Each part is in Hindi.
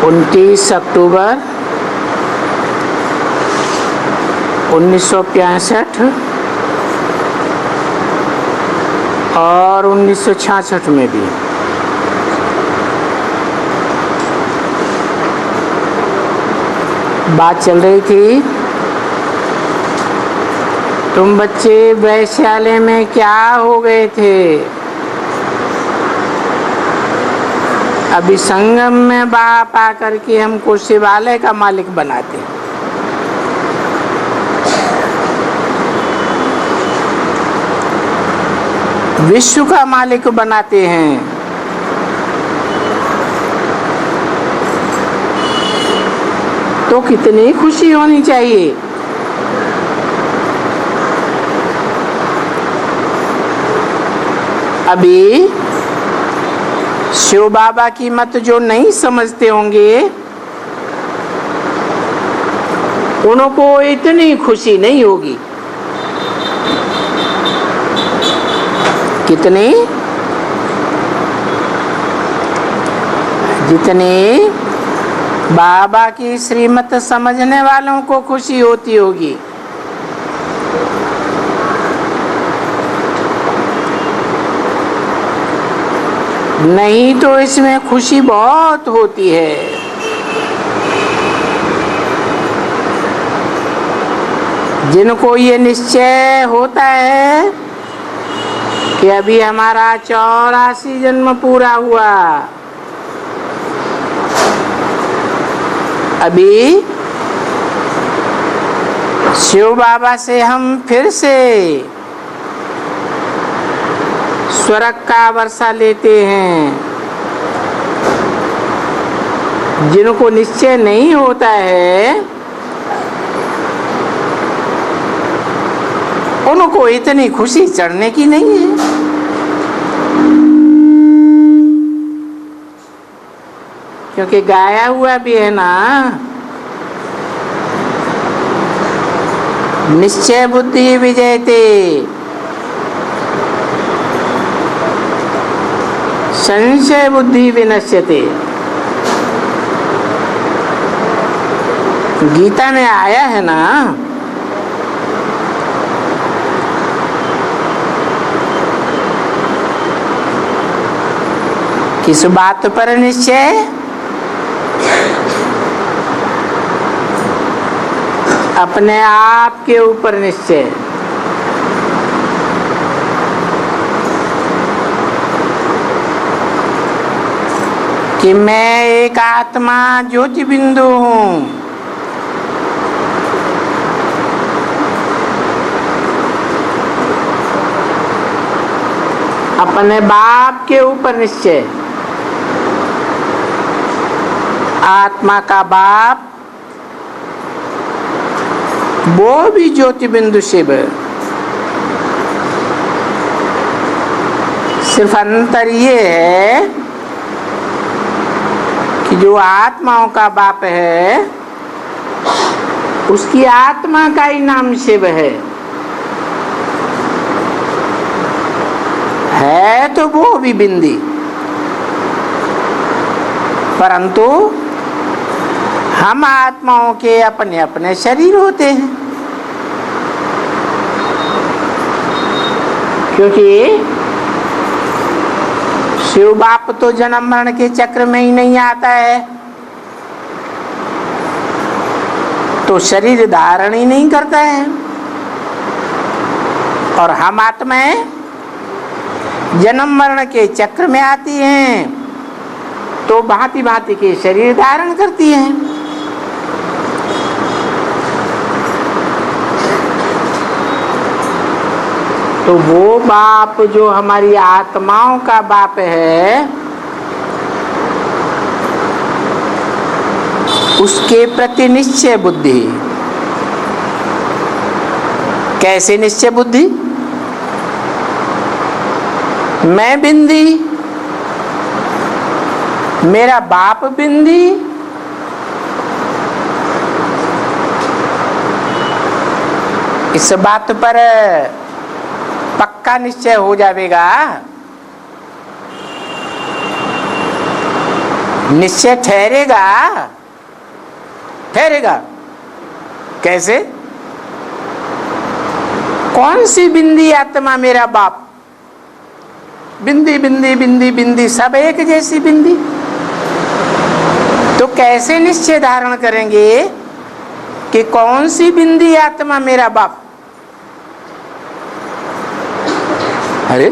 29 अक्टूबर 1965 और 1966 में भी बात चल रही थी, तुम बच्चे वैश्यालय में क्या हो गए थे? अभी संगम में बाप आकर के हमको शिवालय का मालिक बनाते, विश्व का मालिक बनाते हैं। तो कितनी खुशी होनी चाहिए। अभी शिव बाबा की मत जो नहीं समझते होंगे उनको इतनी खुशी नहीं होगी। कितनी? जितनी बाबा की श्रीमत समझने वालों को खुशी होती होगी। नहीं तो इसमें खुशी बहुत होती है। जिनको ये निश्चय होता है कि अभी हमारा 84 जन्म पूरा हुआ, अभी शिव बाबा से हम फिर से स्वर्ग का वर्षा लेते हैं। जिनको निश्चय नहीं होता है उनको इतनी खुशी चढ़ने की नहीं है। क्योंकि गाया हुआ भी है ना, निश्चय बुद्धि विजयते संशय बुद्धि विनश्यते। गीता में आया है ना, किस बात पर निश्चय? अपने आप के ऊपर निश्चय। कि मैं एक आत्मा ज्योति बिंदु हूं। अपने बाप के ऊपर निश्चय। आत्मा का बाप वो भी ज्योति बिंदु शिव। सिर्फ अंतर ये है कि जो आत्माओं का बाप है उसकी आत्मा का ही नाम शिव है तो वो भी बिंदी, परंतु हम आत्माओं के अपने अपने शरीर होते हैं। क्योंकि शिव बाप तो जन्म मरण के चक्र में ही नहीं आता है, तो शरीर धारण ही नहीं करता है। और हम आत्माएं जन्म मरण के चक्र में आती हैं तो भांति भांति के शरीर धारण करती हैं। तो वो बाप जो हमारी आत्माओं का बाप है उसके प्रति निश्चय बुद्धि। कैसे निश्चय बुद्धि? मैं बिंदी, मेरा बाप बिंदी, इस बात पर पक्का निश्चय हो जाएगा। निश्चय ठहरेगा, ठहरेगा कैसे? कौन सी बिंदी आत्मा मेरा बाप? बिंदी बिंदी बिंदी बिंदी सब एक जैसी बिंदी। तो कैसे निश्चय धारण करेंगे कि कौन सी बिंदी आत्मा मेरा बाप? अरे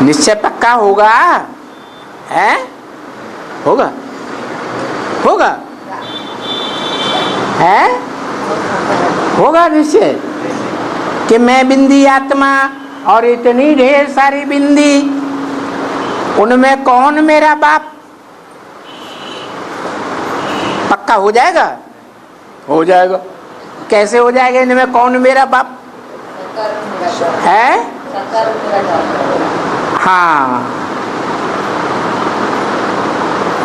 निश्चय पक्का होगा है? होगा, होगा है, होगा निश्चय कि मैं बिंदी आत्मा और इतनी ढेर सारी बिंदी, उनमें कौन मेरा बाप? पक्का हो जाएगा, हो जाएगा। कैसे हो जाएगा? इनमें कौन मेरा बाप है? हाँ,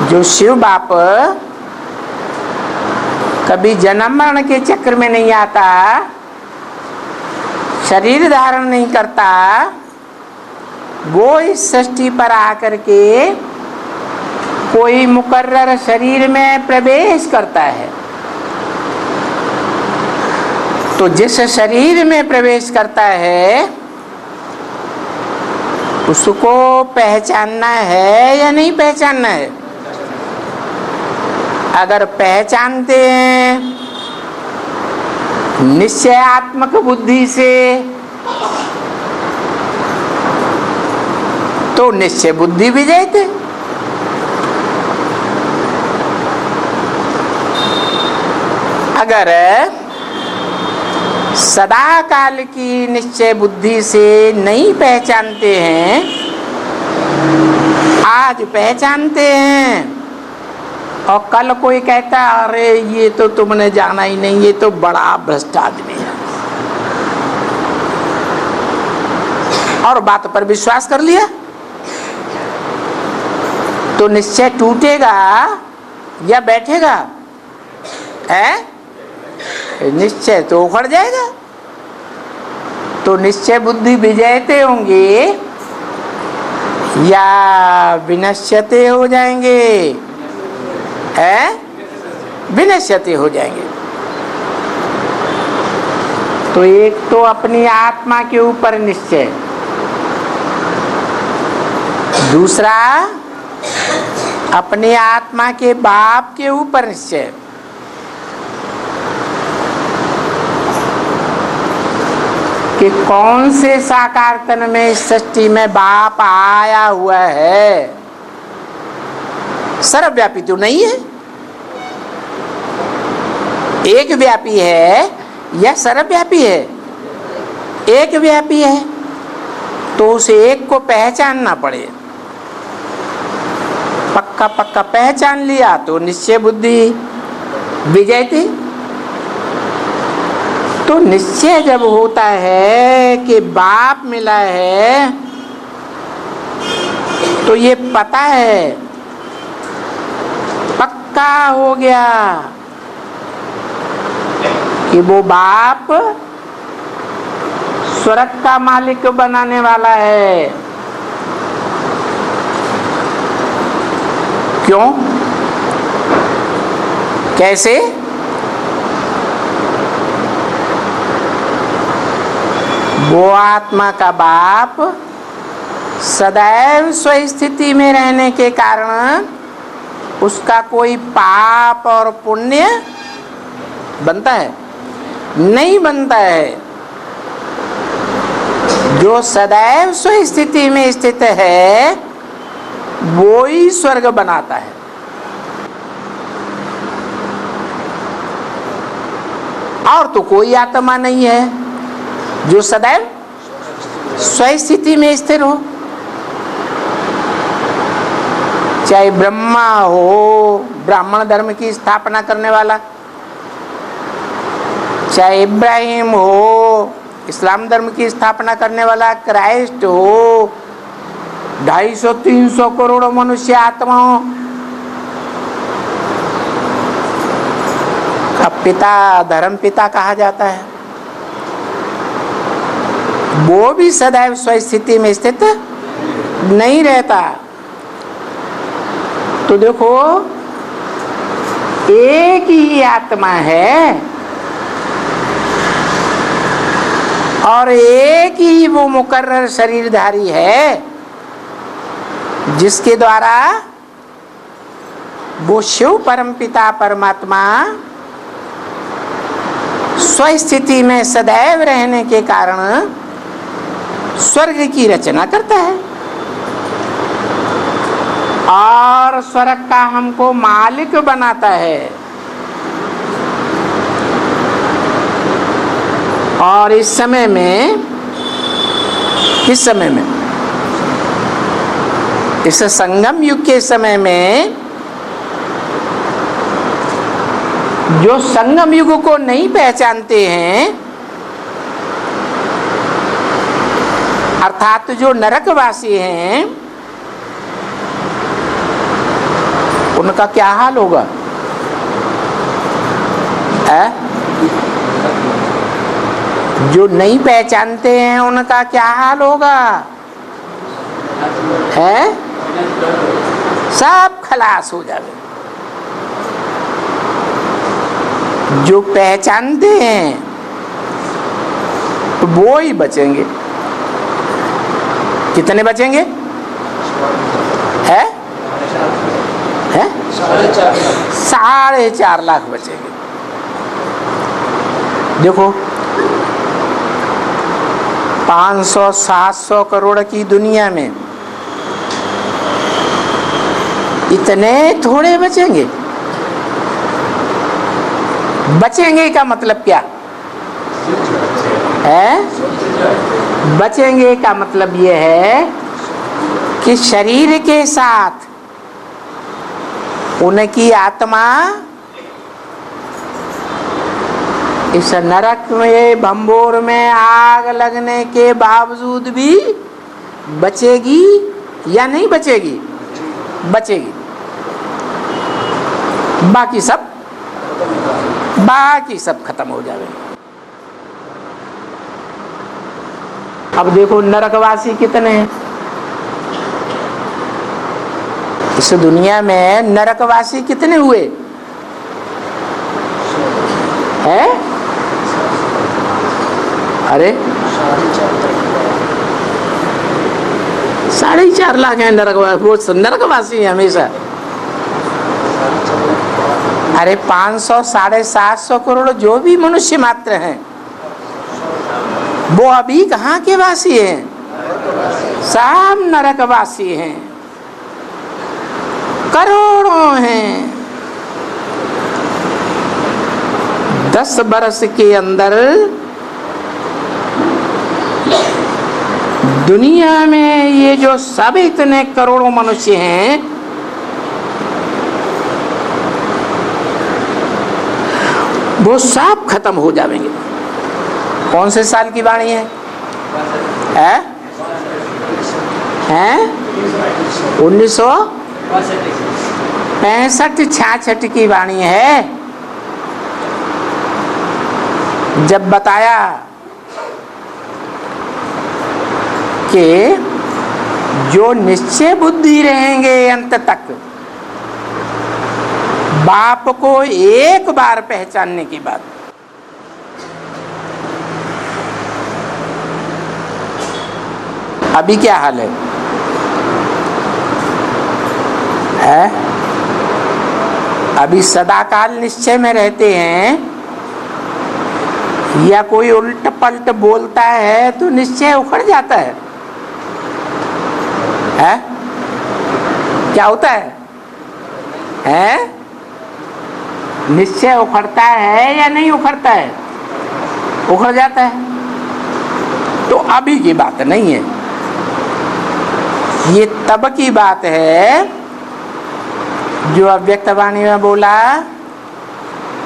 जो शिव बाप कभी जन्म मरण के चक्र में नहीं आता, शरीर धारण नहीं करता, वो इस सृष्टि पर आकर के कोई मुकर्रर शरीर में प्रवेश करता है। तो जिस शरीर में प्रवेश करता है उसको पहचानना है या नहीं पहचानना है? अगर पहचानते हैं निश्चयात्मक बुद्धि से तो निश्चय बुद्धि विजय थे। अगर सदा काल की निश्चय बुद्धि से नहीं पहचानते हैं, आज पहचानते हैं और कल कोई कहता है अरे ये तो तुमने जाना ही नहीं, ये तो बड़ा भ्रष्ट आदमी है, और बात पर विश्वास कर लिया, तो निश्चय टूटेगा या बैठेगा? है निश्चय तो उखड़ जाएगा। तो निश्चय बुद्धि विजयते होंगे या विनश्यते हो जाएंगे? है विनश्यते हो जाएंगे। तो एक तो अपनी आत्मा के ऊपर निश्चय, दूसरा अपनी आत्मा के बाप के ऊपर निश्चय। कि कौन से साकार तन में इस सृष्टि में बाप आया हुआ है? सर्वव्यापी तो नहीं है, एक व्यापी है या सर्वव्यापी है? एक व्यापी है, तो उस एक को पहचानना पड़े। पक्का पक्का पहचान लिया तो निश्चय बुद्धि विजय थी। तो निश्चय जब होता है कि बाप मिला है, तो ये पता है, पक्का हो गया कि वो बाप स्वर्ग का मालिक बनाने वाला है। क्यों? कैसे? वो आत्मा का बाप सदैव स्वस्थिति में रहने के कारण उसका कोई पाप और पुण्य बनता है? नहीं बनता है। जो सदैव स्वस्थिति में स्थित है वो ही स्वर्ग बनाता है। और तो कोई आत्मा नहीं है जो सदैव स्वस्थिति में स्थिर हो। चाहे ब्रह्मा हो, ब्राह्मण धर्म की स्थापना करने वाला, चाहे इब्राहिम हो, इस्लाम धर्म की स्थापना करने वाला, क्राइस्ट हो, 250-300 करोड़ मनुष्य आत्माओं का पिता, धर्म पिता कहा जाता है, वो भी सदैव स्वस्थिति में स्थित नहीं रहता। तो देखो एक ही आत्मा है और एक ही वो मुकर्रर शरीरधारी है जिसके द्वारा वो शिव परमपिता परमात्मा स्वस्थिति में सदैव रहने के कारण स्वर्ग की रचना करता है और स्वर्ग का हमको मालिक बनाता है। और इस समय में, किस समय में, इस संगम युग के समय में, जो संगम युग को नहीं पहचानते हैं, अर्थात जो नरकवासी हैं, उनका क्या हाल होगा? जो नहीं पहचानते हैं उनका क्या हाल होगा? है सब खलास हो जाए। जो पहचानते हैं तो वो ही बचेंगे। कितने बचेंगे? है 4.5 लाख बचेंगे। देखो 500-700 करोड़ की दुनिया में इतने थोड़े बचेंगे। बचेंगे का मतलब क्या है? बचेंगे का मतलब ये है कि शरीर के साथ उनकी आत्मा इस नरक में, भंबोर में आग लगने के बावजूद भी बचेगी या नहीं बचेगी? बचेगी। बाकी सब खत्म हो जाएगा। अब देखो नरकवासी कितने हैं इस दुनिया में? नरकवासी कितने हुए हैं? अरे 4.5 लाख है नरकवासी। वो नरकवासी है हमेशा। अरे 500-750 करोड़ जो भी मनुष्य मात्र हैं वो अभी कहाँ के वासी हैं? सब नरकवासी हैं, करोड़ों हैं। 10 बरस के अंदर दुनिया में ये जो सब इतने करोड़ों मनुष्य हैं, वो सब खत्म हो जाएंगे। कौन से साल की वाणी है? 1965-66 की वाणी है, जब बताया कि जो निश्चय बुद्धि रहेंगे अंत तक, बाप को एक बार पहचानने के बाद, अभी क्या हाल है? अभी सदाकाल निश्चय में रहते हैं या कोई उल्ट पलट बोलता है तो निश्चय उखड़ जाता है? क्या होता है? निश्चय उखड़ता है या नहीं उखड़ता है? उखड़ जाता है। तो अभी की बात नहीं है, ये तब की बात है जो अव्यक्त वाणी में बोला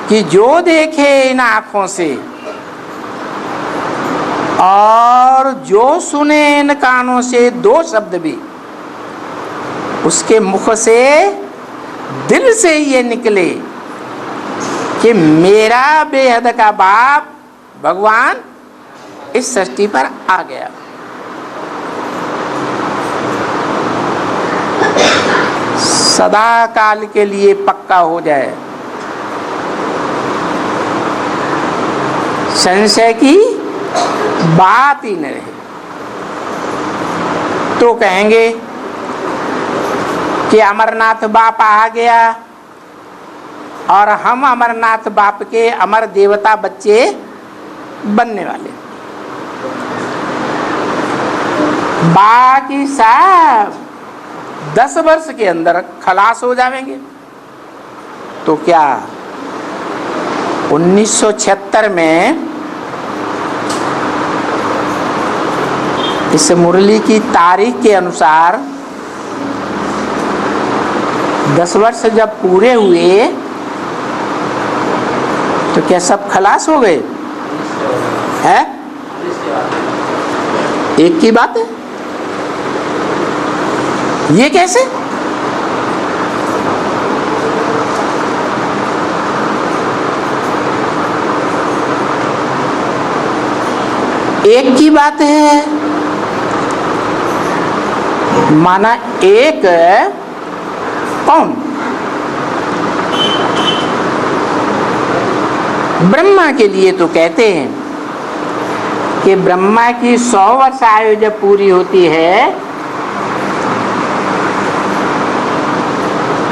कि जो देखे इन आंखों से और जो सुने इन कानों से, 2 शब्द भी उसके मुख से, दिल से ये निकले कि मेरा बेहद का बाप भगवान इस सृष्टि पर आ गया। सदा काल के लिए पक्का हो जाए, संशय की बात ही न रहे, तो कहेंगे कि अमरनाथ बाप आ गया और हम अमरनाथ बाप के अमर देवता बच्चे बनने वाले, बाकी सब 10 वर्ष के अंदर खलास हो जाएंगे। तो क्या 1976 में इस मुरली की तारीख के अनुसार 10 वर्ष जब पूरे हुए तो क्या सब खलास हो गए हैं? एक की बात है, ये कैसे? एक की बात है, माना एक कौन? ब्रह्मा के लिए तो कहते हैं कि ब्रह्मा की 100 वर्ष आयु जब पूरी होती है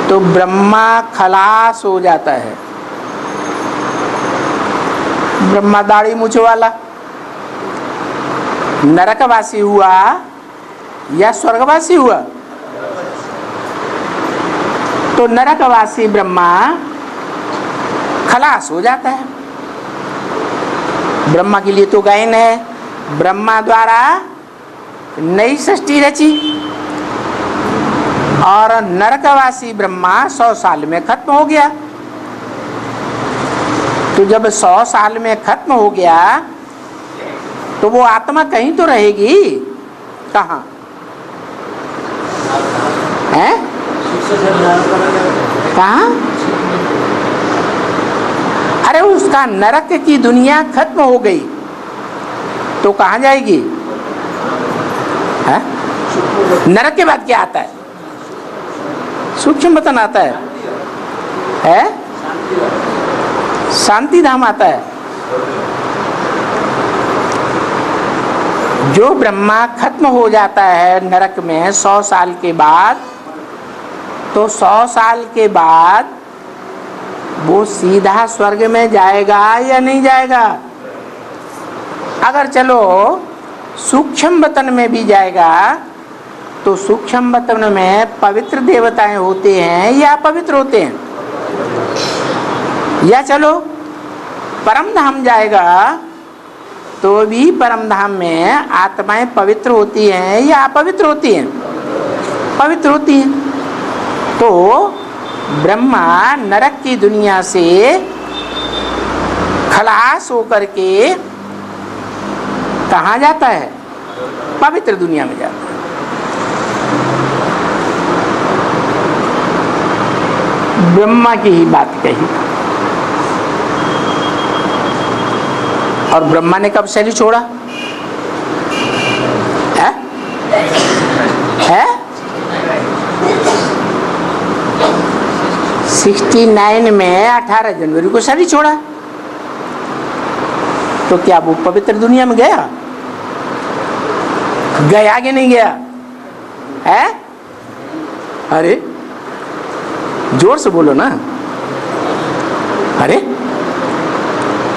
तो ब्रह्मा खलास हो जाता है। ब्रह्मा दाढ़ी मूछ वाला नरकवासी हुआ या स्वर्गवासी हुआ? तो नरकवासी ब्रह्मा खलास हो जाता है। ब्रह्मा के लिए तो गायन है, ब्रह्मा द्वारा नई सृष्टि रची और नरकवासी ब्रह्मा 100 साल में खत्म हो गया। तो जब 100 साल में खत्म हो गया तो वो आत्मा कहीं तो रहेगी, कहाँ है? कहाँ? अरे उसका नरक की दुनिया खत्म हो गई तो कहाँ जाएगी? है? नरक के बाद क्या आता है? सूक्ष्म वतन आता है? शांति धाम आता है। जो ब्रह्मा खत्म हो जाता है नरक में 100 साल के बाद, तो 100 साल के बाद वो सीधा स्वर्ग में जाएगा या नहीं जाएगा? अगर चलो सूक्ष्म वतन में भी जाएगा तो सूक्ष्म वतन में पवित्र देवताएं होते हैं या अपवित्र होते हैं? या चलो परम धाम जाएगा तो भी परम धाम में आत्माएं पवित्र होती हैं या अपवित्र होती हैं? पवित्र होती हैं। तो ब्रह्मा नरक की दुनिया से खलास होकर के कहाँ जाता है? पवित्र दुनिया में जाता है। ब्रह्मा की ही बात कही। और ब्रह्मा ने कब शरीर छोड़ा है? 69 में 18 जनवरी को शरीर छोड़ा। तो क्या वो पवित्र दुनिया में गया? गया कि नहीं गया है? अरे जोर से बोलो ना। अरे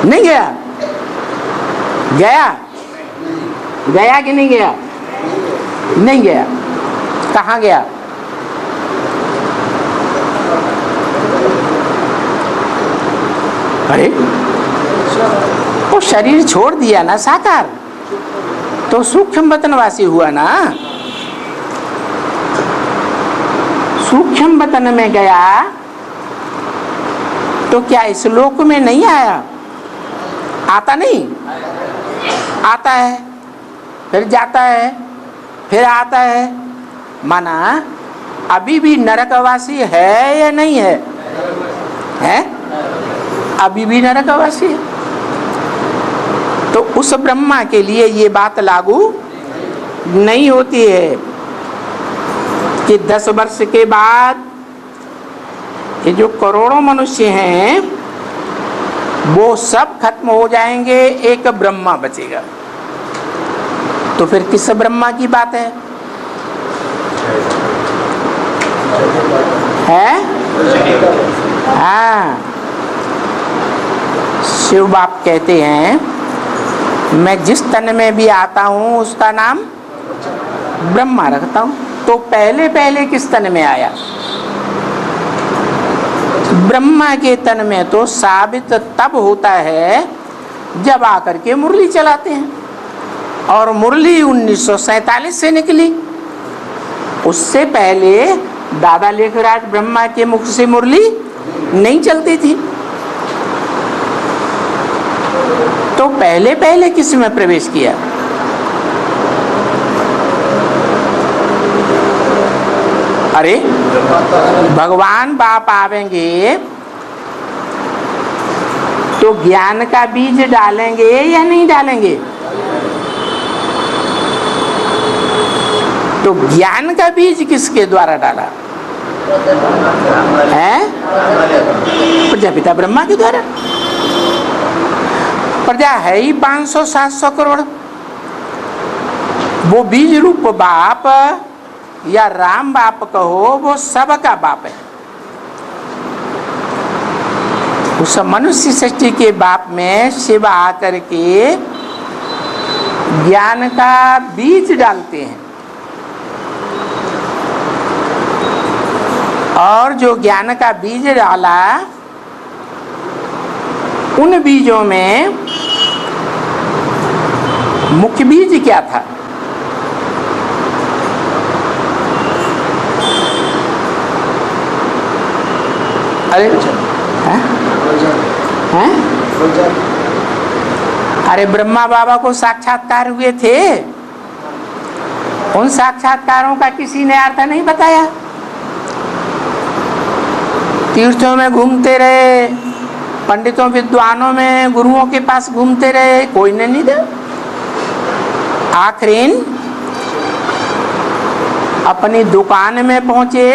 नहीं गया? गया? गया कि नहीं गया? नहीं गया। कहाँ गया? अरे वो शरीर छोड़ दिया ना साकार, तो सूक्ष्म वतनवासी हुआ ना। सूक्ष्म वतन में गया तो क्या इस लोक में नहीं आया? आता नहीं? आता है, फिर जाता है, फिर आता है। माना अभी भी नरकवासी है या नहीं है? है? अभी भी नरकवासी है। तो उस ब्रह्मा के लिए ये बात लागू नहीं होती है कि 10 वर्ष के बाद ये जो करोड़ों मनुष्य हैं वो सब खत्म हो जाएंगे, एक ब्रह्मा बचेगा। तो फिर किस ब्रह्मा की बात है? हाँ, शिव बाप कहते हैं मैं जिस तन में भी आता हूँ उसका नाम ब्रह्मा रखता हूँ। तो पहले पहले किस तन में आया? ब्रह्मा के तन में तो साबित तब होता है जब आकर के मुरली चलाते हैं, और मुरली 1947 से निकली। उससे पहले दादा लेखराज ब्रह्मा के मुख से मुरली नहीं चलती थी। तो पहले पहले किस में प्रवेश किया? अरे भगवान बाप आवेंगे तो ज्ञान का बीज डालेंगे या नहीं डालेंगे? तो ज्ञान का बीज किसके द्वारा डाला है? प्रजापिता ब्रह्मा के द्वारा। प्रजा है ही 500-700 करोड़। वो बीज रूप बाप या राम बाप कहो, वो सबका बाप है। उस मनुष्य सृष्टि के बाप में शिव आकर के ज्ञान का बीज डालते हैं, और जो ज्ञान का बीज डाला उन बीजों में मुख्य बीज क्या था? अरे हैं? अरे ब्रह्मा बाबा को साक्षात्कार हुए थे, उन साक्षात्कारों का किसी ने अर्थ नहीं बताया। तीर्थों में घूमते रहे, पंडितों विद्वानों में गुरुओं के पास घूमते रहे, कोई ने नहीं दिया। आखिर अपनी दुकान में पहुंचे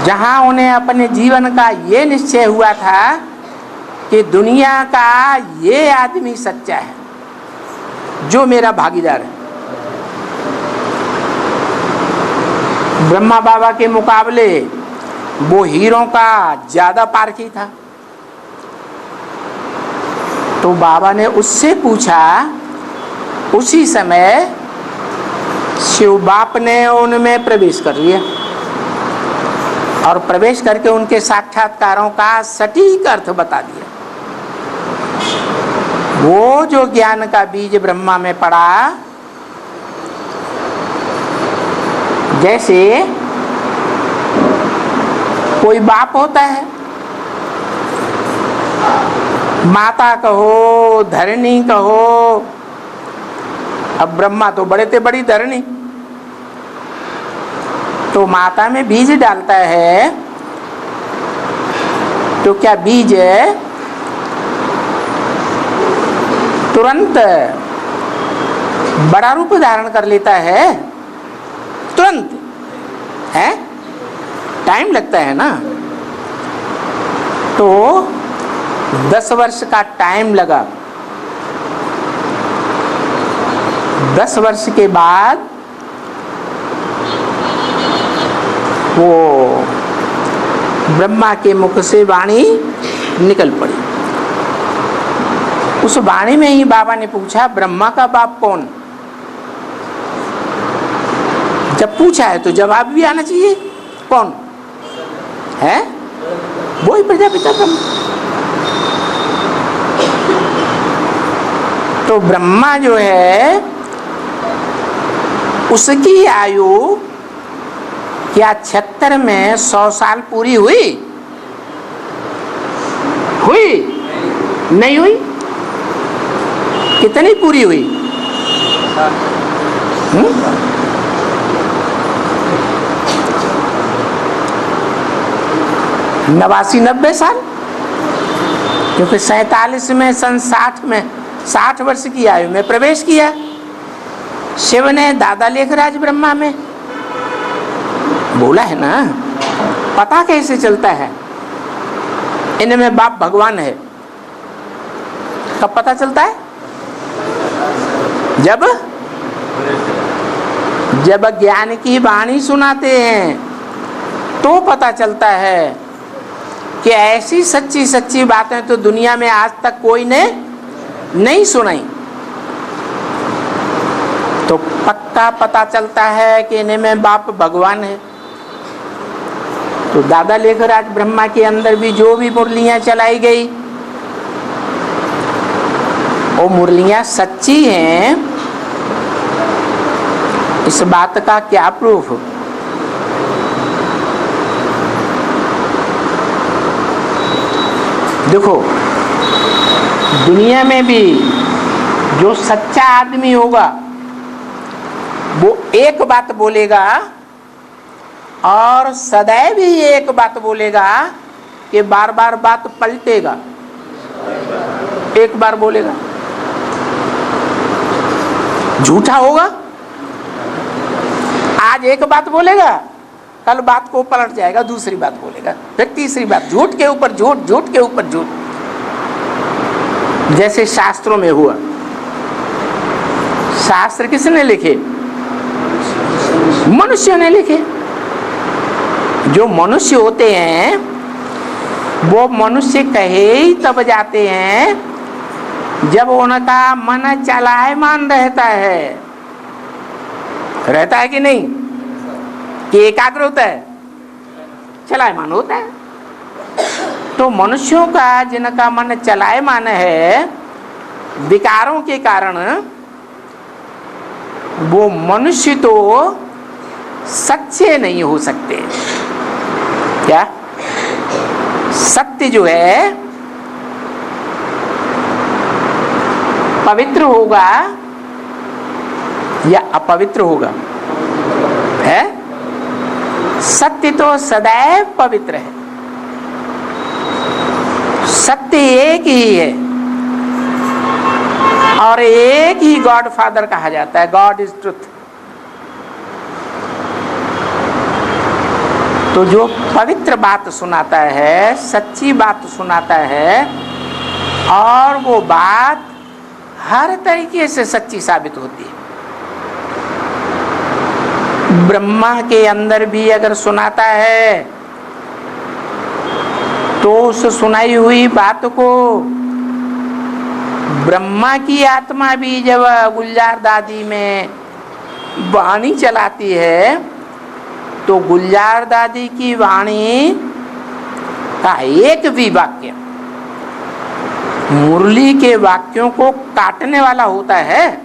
जहां उन्हें अपने जीवन का ये निश्चय हुआ था कि दुनिया का ये आदमी सच्चा है जो मेरा भागीदार है। ब्रह्मा बाबा के मुकाबले वो हीरों का ज्यादा पारखी था। तो बाबा ने उससे पूछा, उसी समय शिव बाप ने उनमें प्रवेश कर लिया और प्रवेश करके उनके साक्षात्कारों का सटीक अर्थ बता दिया। वो जो ज्ञान का बीज ब्रह्मा में पड़ा, जैसे कोई बाप होता है, माता कहो, धरणी कहो, अब ब्रह्मा तो बड़े थे बड़ी धरणी, तो माता में बीज डालता है तो क्या बीज तुरंत बड़ा रूप धारण कर लेता है? तुरंत है? टाइम लगता है ना। तो 10 वर्ष का टाइम लगा। 10 वर्ष के बाद वो ब्रह्मा के मुख से वाणी निकल पड़ी। उस वाणी में ही बाबा ने पूछा, ब्रह्मा का बाप कौन? जब पूछा है तो जवाब भी आना चाहिए। कौन है? वो ही प्रजापिता ब्रह्मा। तो ब्रह्मा जो है उसकी आयु क्या 76 में 100 साल पूरी हुई? हुई? नहीं हुई? कितनी पूरी हुई? 89-90 साल, क्योंकि 47 में सन 60 में 60 वर्ष की आयु में प्रवेश किया शिव ने दादा लेखराज ब्रह्मा में। बोला है ना। पता कैसे चलता है इनमें बाप भगवान है? कब पता चलता है? जब ज्ञान की वाणी सुनाते हैं तो पता चलता है कि ऐसी सच्ची सच्ची बातें तो दुनिया में आज तक कोई ने नहीं सुनाई। तो पक्का पता चलता है कि इनमें बाप भगवान है। तो दादा लेकर आज ब्रह्मा के अंदर भी जो भी मुरलियां चलाई गई वो मुरलियां सच्ची हैं, इस बात का क्या प्रूफ? देखो, दुनिया में भी जो सच्चा आदमी होगा वो एक बात बोलेगा और सदैव ही एक बात बोलेगा कि बार बार बात पलटेगा। एक बार बोलेगा, झूठा होगा, आज एक बात बोलेगा, कल बात को पलट जाएगा, दूसरी बात बोलेगा, फिर तीसरी बात, झूठ के ऊपर झूठ, झूठ के ऊपर झूठ। जैसे शास्त्रों में हुआ। शास्त्र किसने लिखे? मनुष्य ने लिखे। जो मनुष्य होते हैं वो मनुष्य कहे ही तब जाते हैं जब उनका मन चलायमान रहता है कि नहीं? कि एकाग्र होता है, चलायमान होता है। तो मनुष्यों का जिनका मन चलायमान है विकारों के कारण, वो मनुष्य तो सच्चे नहीं हो सकते। क्या? सत्य जो है पवित्र होगा या अपवित्र होगा? है? सत्य तो सदैव पवित्र है। सत्य एक ही है और एक ही गॉड फादर कहा जाता है। God is truth. तो जो पवित्र बात सुनाता है, सच्ची बात सुनाता है और वो बात हर तरीके से सच्ची साबित होती है। ब्रह्मा के अंदर भी अगर सुनाता है तो उस सुनाई हुई बात को ब्रह्मा की आत्मा भी जब गुलजार दादी में वाणी चलाती है तो गुलजार दादी की वाणी का एक भी वाक्य मुरली के वाक्यों को काटने वाला होता है?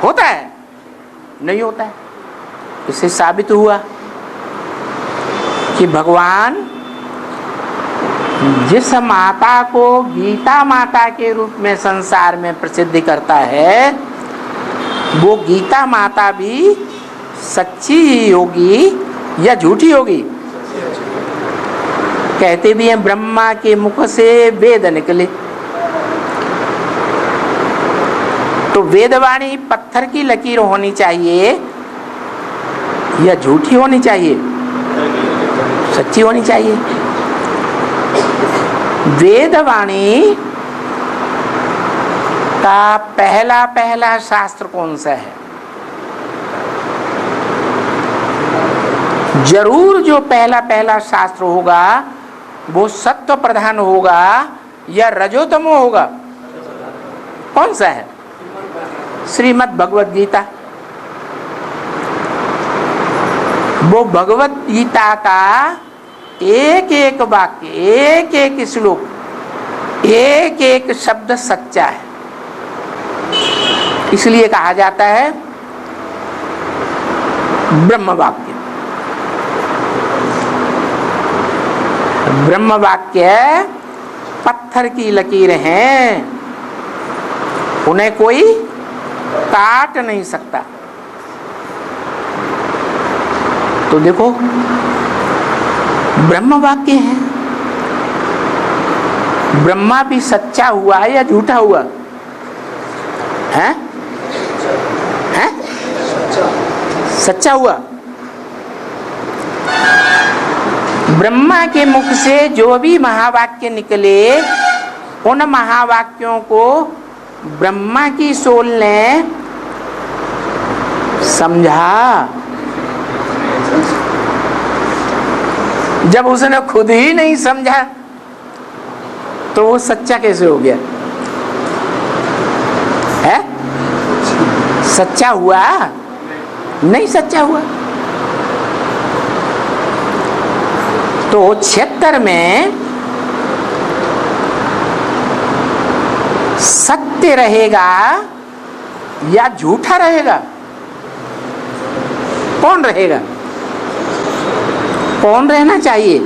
होता है? नहीं होता है। इससे साबित हुआ कि भगवान जिस माता को गीता माता के रूप में संसार में प्रसिद्ध करता है वो गीता माता भी सच्ची ही होगी या झूठी होगी? कहते भी हैं ब्रह्मा के मुख से वेद निकले। तो वेदवाणी पत्थर की लकीर होनी चाहिए या झूठी होनी चाहिए? सच्ची होनी चाहिए। वेदवाणी का पहला शास्त्र कौन सा है? जरूर जो पहला शास्त्र होगा वो सत्व प्रधान होगा या रजोतमो होगा? कौन सा है? श्रीमद् भगवद गीता। वो भगवद गीता का एक एक वाक्य, एक एक श्लोक, एक एक शब्द सच्चा है। इसलिए कहा जाता है ब्रह्म वाक्य। ब्रह्म वाक्य पत्थर की लकीरें हैं, उन्हें कोई काट नहीं सकता। तो देखो ब्रह्म वाक्य है। ब्रह्मा भी सच्चा हुआ या झूठा हुआ? है? सच्चा हुआ। ब्रह्मा के मुख से जो भी महावाक्य निकले, उन महावाक्यों को ब्रह्मा की सोल ने समझा। जब उसने खुद ही नहीं समझा तो वो सच्चा कैसे हो गया? है? सच्चा हुआ? नहीं सच्चा हुआ। तो 76 में सत्य रहेगा या झूठा रहेगा? कौन रहेगा? कौन रहना चाहिए?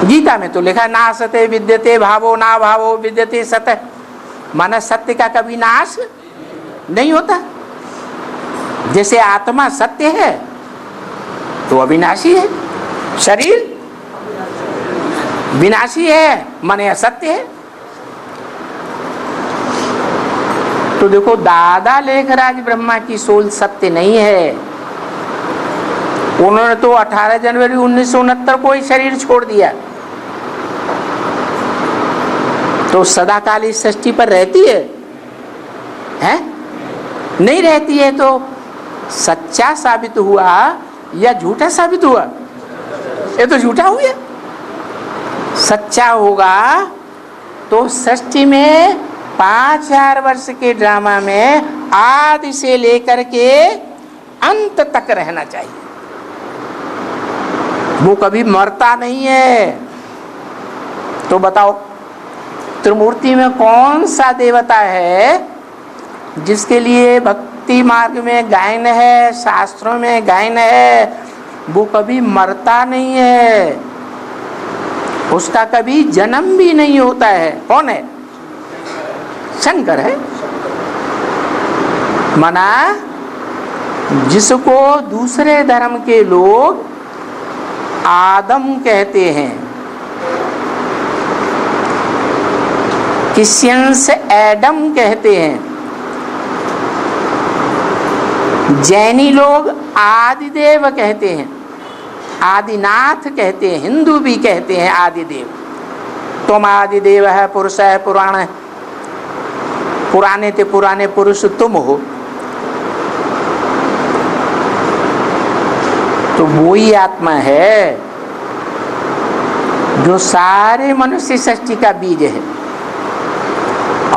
गीता में तो लिखा ना सत्य विद्यते भावो ना भावो विद्यते सत्य, माना सत्य का कभी नाश नहीं होता। जैसे आत्मा सत्य है तो अविनाशी है, शरीर विनाशी है माने असत्य है। तो देखो दादा लेखराज ब्रह्मा की सोल सत्य नहीं है। उन्होंने तो 18 जनवरी 1969 को ही शरीर छोड़ दिया। तो सदाकाल इस सृष्टि पर रहती है? हैं? नहीं रहती है। तो सच्चा साबित हुआ या झूठा साबित हुआ? ये तो झूठा हुआ। सच्चा होगा तो सृष्टि में 5000 वर्ष के ड्रामा में आदि से लेकर के अंत तक रहना चाहिए। वो कभी मरता नहीं है। तो बताओ त्रिमूर्ति में कौन सा देवता है जिसके लिए भक्ति मार्ग में गायन है, शास्त्रों में गायन है, वो कभी मरता नहीं है, उसका कभी जन्म भी नहीं होता है? कौन है? शंकर है। माना जिसको दूसरे धर्म के लोग आदम कहते हैं, क्रिश्चियंस एडम कहते हैं, जैनी लोग आदिदेव कहते हैं, आदिनाथ कहते हैं, हिंदू भी कहते हैं आदिदेव। तुम आदिदेव है, पुरुष है, पुराण है, पुराने ते पुराने पुरुष तुम हो। तो वो ही आत्मा है जो सारे मनुष्य सृष्टि का बीज है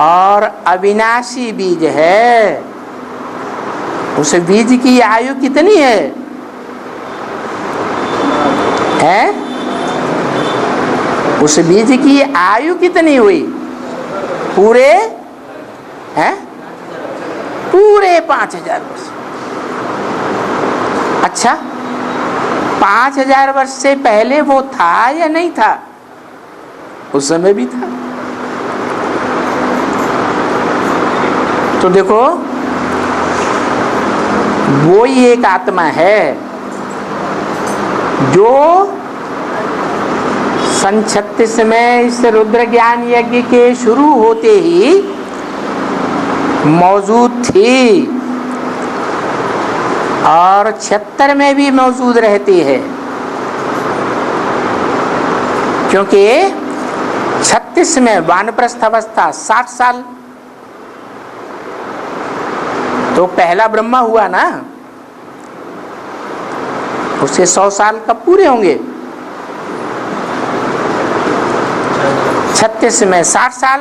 और अविनाशी बीज है। उस बीज की आयु कितनी है? हैं? उस बीज की आयु कितनी हुई? पूरे हैं? पूरे 5000 वर्ष। अच्छा 5000 वर्ष से पहले वो था या नहीं था? उस समय भी था। तो देखो वो ही एक आत्मा है जो सन 36 में इस रुद्र ज्ञान यज्ञ के शुरू होते ही मौजूद थी और 76 में भी मौजूद रहती है, क्योंकि 36 में वानप्रस्थ अवस्था 60 साल, तो पहला ब्रह्मा हुआ ना, उसके 100 साल कब पूरे होंगे? 36 में 60 साल,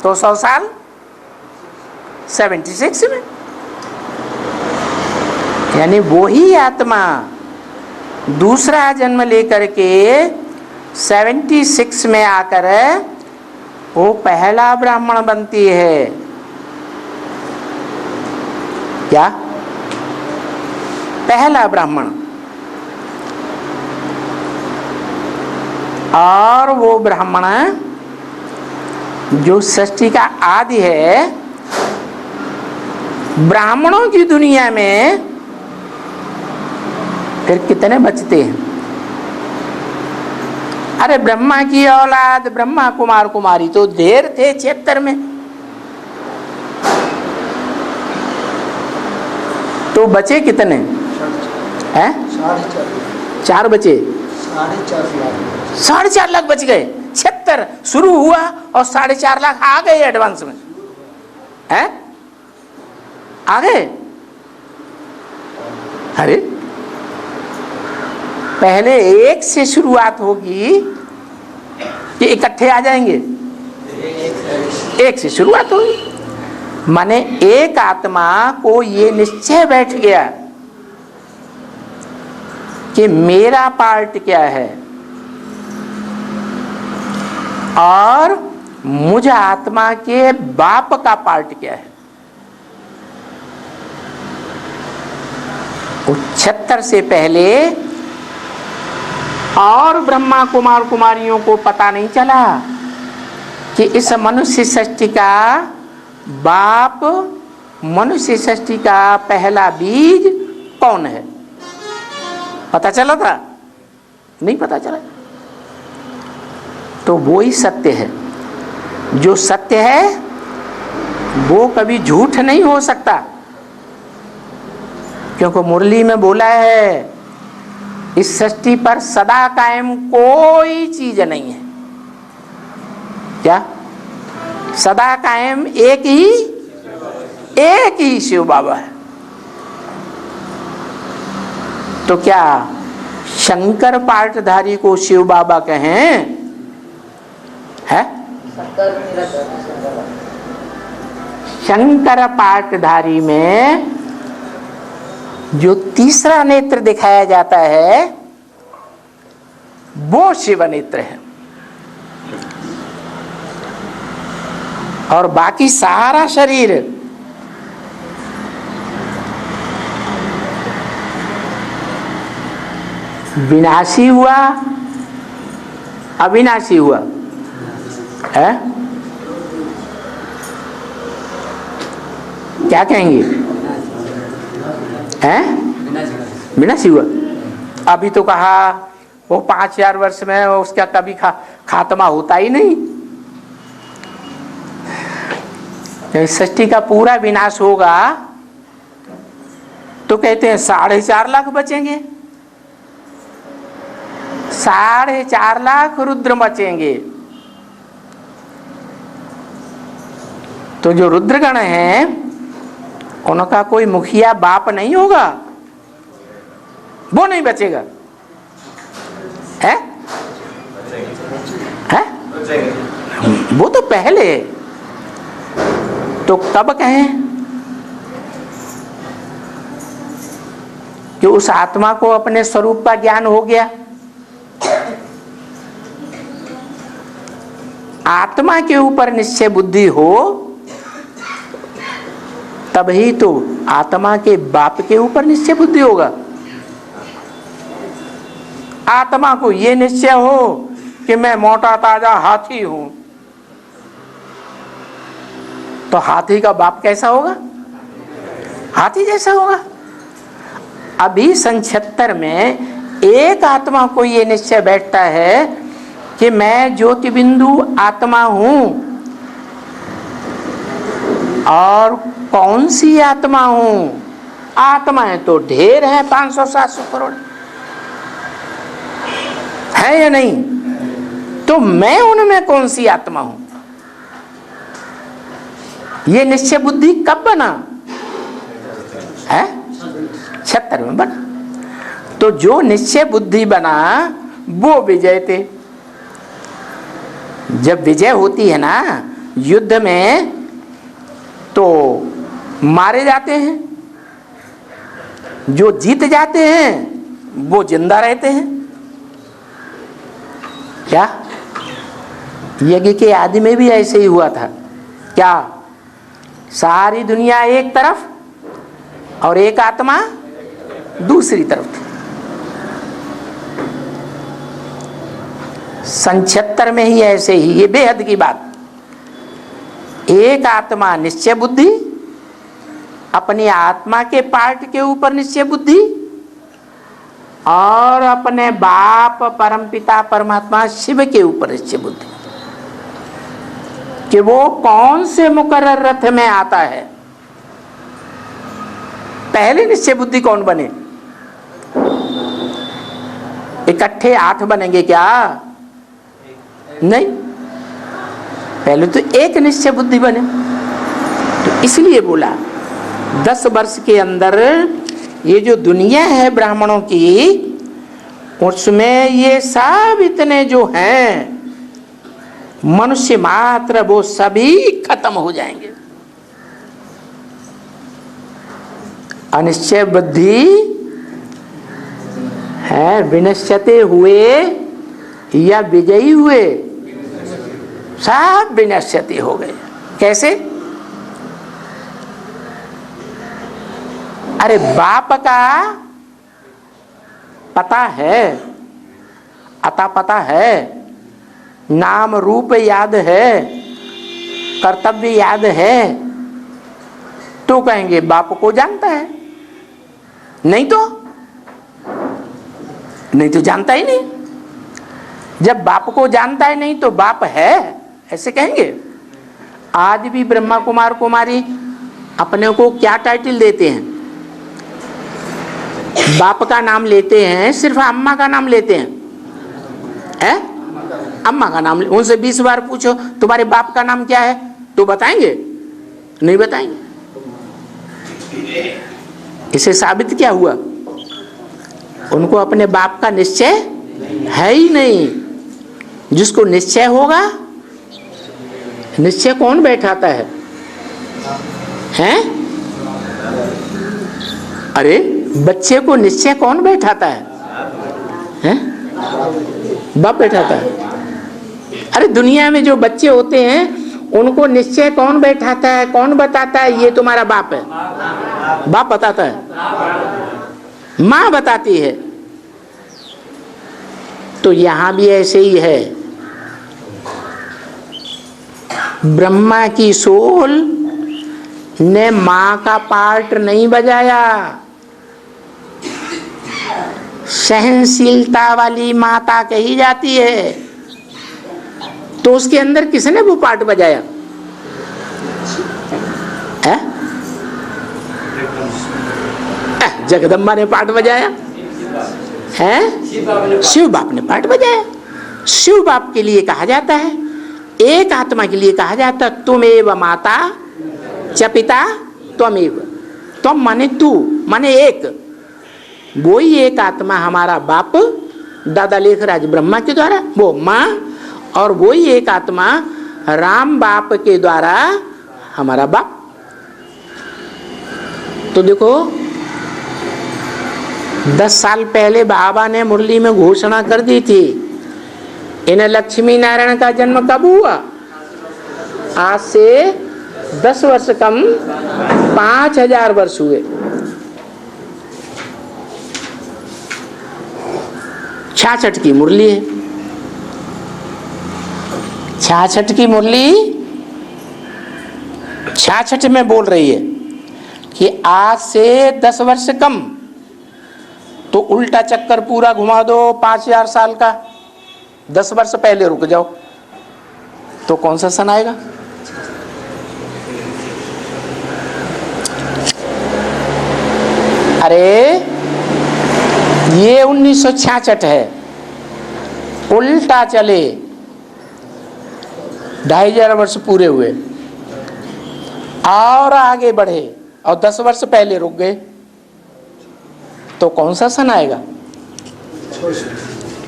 तो 100 साल 76 में। यानी वो ही आत्मा दूसरा जन्म लेकर के 76 में आकर वो पहला ब्राह्मण बनती है। क्या? पहला ब्राह्मण। और वो ब्राह्मण जो सृष्टि का आदि है, ब्राह्मणों की दुनिया में फिर कितने बचते हैं? अरे ब्रह्मा की औलाद ब्रह्मा कुमार कुमारी तो ढेर थे 76 में, तो बचे कितने हैं? 4 बचे। 4.5 लाख बच गए। 76 शुरू हुआ और 4.5 लाख आ गए एडवांस में, हैं? आ गए। अरे पहले 1 से शुरुआत होगी कि इकट्ठे आ जाएंगे? 1 से शुरुआत होगी। माने एक आत्मा को ये निश्चय बैठ गया कि मेरा पार्ट क्या है और मुझ आत्मा के बाप का पार्ट क्या है। 76 से पहले और ब्रह्मा कुमार कुमारियों को पता नहीं चला कि इस मनुष्य सृष्टि का बाप, मनुष्य सृष्टि का पहला बीज कौन है। पता चला था? नहीं पता चला। तो वो ही सत्य है। जो सत्य है वो कभी झूठ नहीं हो सकता, क्योंकि मुरली में बोला है इस सृष्टि पर सदा कायम कोई चीज नहीं है। क्या? सदा कायम एक ही शिव बाबा है। तो क्या शंकर पाठधारी को शिव बाबा कहें? है? शंकर पाठधारी में जो तीसरा नेत्र दिखाया जाता है वो शिव नेत्र है, और बाकी सारा शरीर विनाशी हुआ, अविनाशी हुआ है? क्या कहेंगे? हैं? विनाशी हुआ। अभी तो कहा वो 5000 वर्ष में उसका कभी खात्मा होता ही नहीं। सृष्टि का पूरा विनाश होगा तो कहते हैं 4.5 लाख बचेंगे, 4.5 लाख रुद्र बचेंगे। तो जो रुद्रगण हैं उनका कोई मुखिया बाप नहीं होगा, वो नहीं बचेगा। है? है? वो तो पहले। तो कब कहें कि उस आत्मा को अपने स्वरूप का ज्ञान हो गया? आत्मा के ऊपर निश्चय बुद्धि हो तभी तो आत्मा के बाप के ऊपर निश्चय बुद्धि होगा। आत्मा को यह निश्चय हो कि मैं मोटा ताजा हाथी हूं, तो हाथी का बाप कैसा होगा? हाथी जैसा होगा। अभी 76 में एक आत्मा को यह निश्चय बैठता है कि मैं ज्योति बिंदु आत्मा हूं, और कौन सी आत्मा हूं? आत्माएं तो ढेर है, 500-700 करोड़ है या नहीं? तो मैं उनमें कौन सी आत्मा हूं? ये निश्चय बुद्धि कब बना है? 76 में बना। तो जो निश्चय बुद्धि बना वो विजय थे। जब विजय होती है ना युद्ध में तो मारे जाते हैं, जो जीत जाते हैं वो जिंदा रहते हैं। क्या? यज्ञ के आदि में भी ऐसे ही हुआ था। क्या? सारी दुनिया एक तरफ और एक आत्मा दूसरी तरफ थी। 76 में ही ऐसे ही, ये बेहद की बात। एक आत्मा निश्चय बुद्धि, अपनी आत्मा के पार्ट के ऊपर निश्चय बुद्धि, और अपने बाप परमपिता परमात्मा शिव के ऊपर निश्चय बुद्धि कि वो कौन से मुकर्रर रथ में आता है। पहले निश्चय बुद्धि कौन बने? इकट्ठे 8 बनेंगे क्या? नहीं, पहले तो एक निश्चय बुद्धि बने। तो इसलिए बोला 10 वर्ष के अंदर ये जो दुनिया है ब्राह्मणों की, उसमें ये सब इतने जो हैं मनुष्य मात्र, वो सभी खत्म हो जाएंगे। अनिश्चय बुद्धि है, विनश्यते हुए या विजयी हुए, सब विनश्यते हो गए। कैसे? अरे बाप का पता है, अता पता है, नाम रूप याद है, कर्तव्य याद है, तो कहेंगे बाप को जानता है। नहीं तो जानता ही नहीं। जब बाप को जानता ही नहीं तो बाप है ऐसे कहेंगे? आज भी ब्रह्मा कुमार कुमारी अपने को क्या टाइटल देते हैं? बाप का नाम लेते हैं, सिर्फ अम्मा का नाम लेते हैं, है? अम्मा का नाम। उनसे 20 बार पूछो तुम्हारे बाप का नाम क्या है, तो बताएंगे? नहीं बताएंगे। इसे साबित क्या हुआ? उनको अपने बाप का निश्चय है ही नहीं। जिसको निश्चय होगा, निश्चय कौन बैठाता है? हैं? अरे बच्चे को निश्चय कौन बैठाता है? हैं? बाप बैठाता है। अरे दुनिया में जो बच्चे होते हैं उनको निश्चय कौन बैठाता है, कौन बताता है ये तुम्हारा बाप है? बाप बताता है, माँ बताती है। तो यहां भी ऐसे ही है। ब्रह्मा की सोल ने माँ का पार्ट नहीं बजाया। सहनशीलता वाली माता कही जाती है, तो उसके अंदर किसने वो पार्ट बजाया है? जगदम्बा ने पार्ट बजाया है, शिव बाप ने पार्ट बजाया। शिव बाप के लिए कहा जाता है, एक आत्मा के लिए कहा जाता है, तुमेव माता च पिता त्वमेव। त्वम माने तू, माने एक। वो ही एक आत्मा हमारा बाप, दादा लेखराज ब्रह्मा के द्वारा वो माँ, और वो ही एक आत्मा राम बाप के द्वारा हमारा बाप। तो देखो 10 साल पहले बाबा ने मुरली में घोषणा कर दी थी, इन्हें लक्ष्मी नारायण का जन्म कब हुआ? आज से 10 वर्ष कम 5000 वर्ष हुए। 66 की मुरली है। 66 की मुरली 66 में बोल रही है कि आज से 10 वर्ष कम, तो उल्टा चक्कर पूरा घुमा दो 5000 साल का, 10 वर्ष पहले रुक जाओ, तो कौन सा सन आएगा? अरे ये 1966 है, उल्टा चले 2500 वर्ष पूरे हुए और आगे बढ़े और 10 वर्ष पहले रुक गए, तो कौन सा सन आएगा?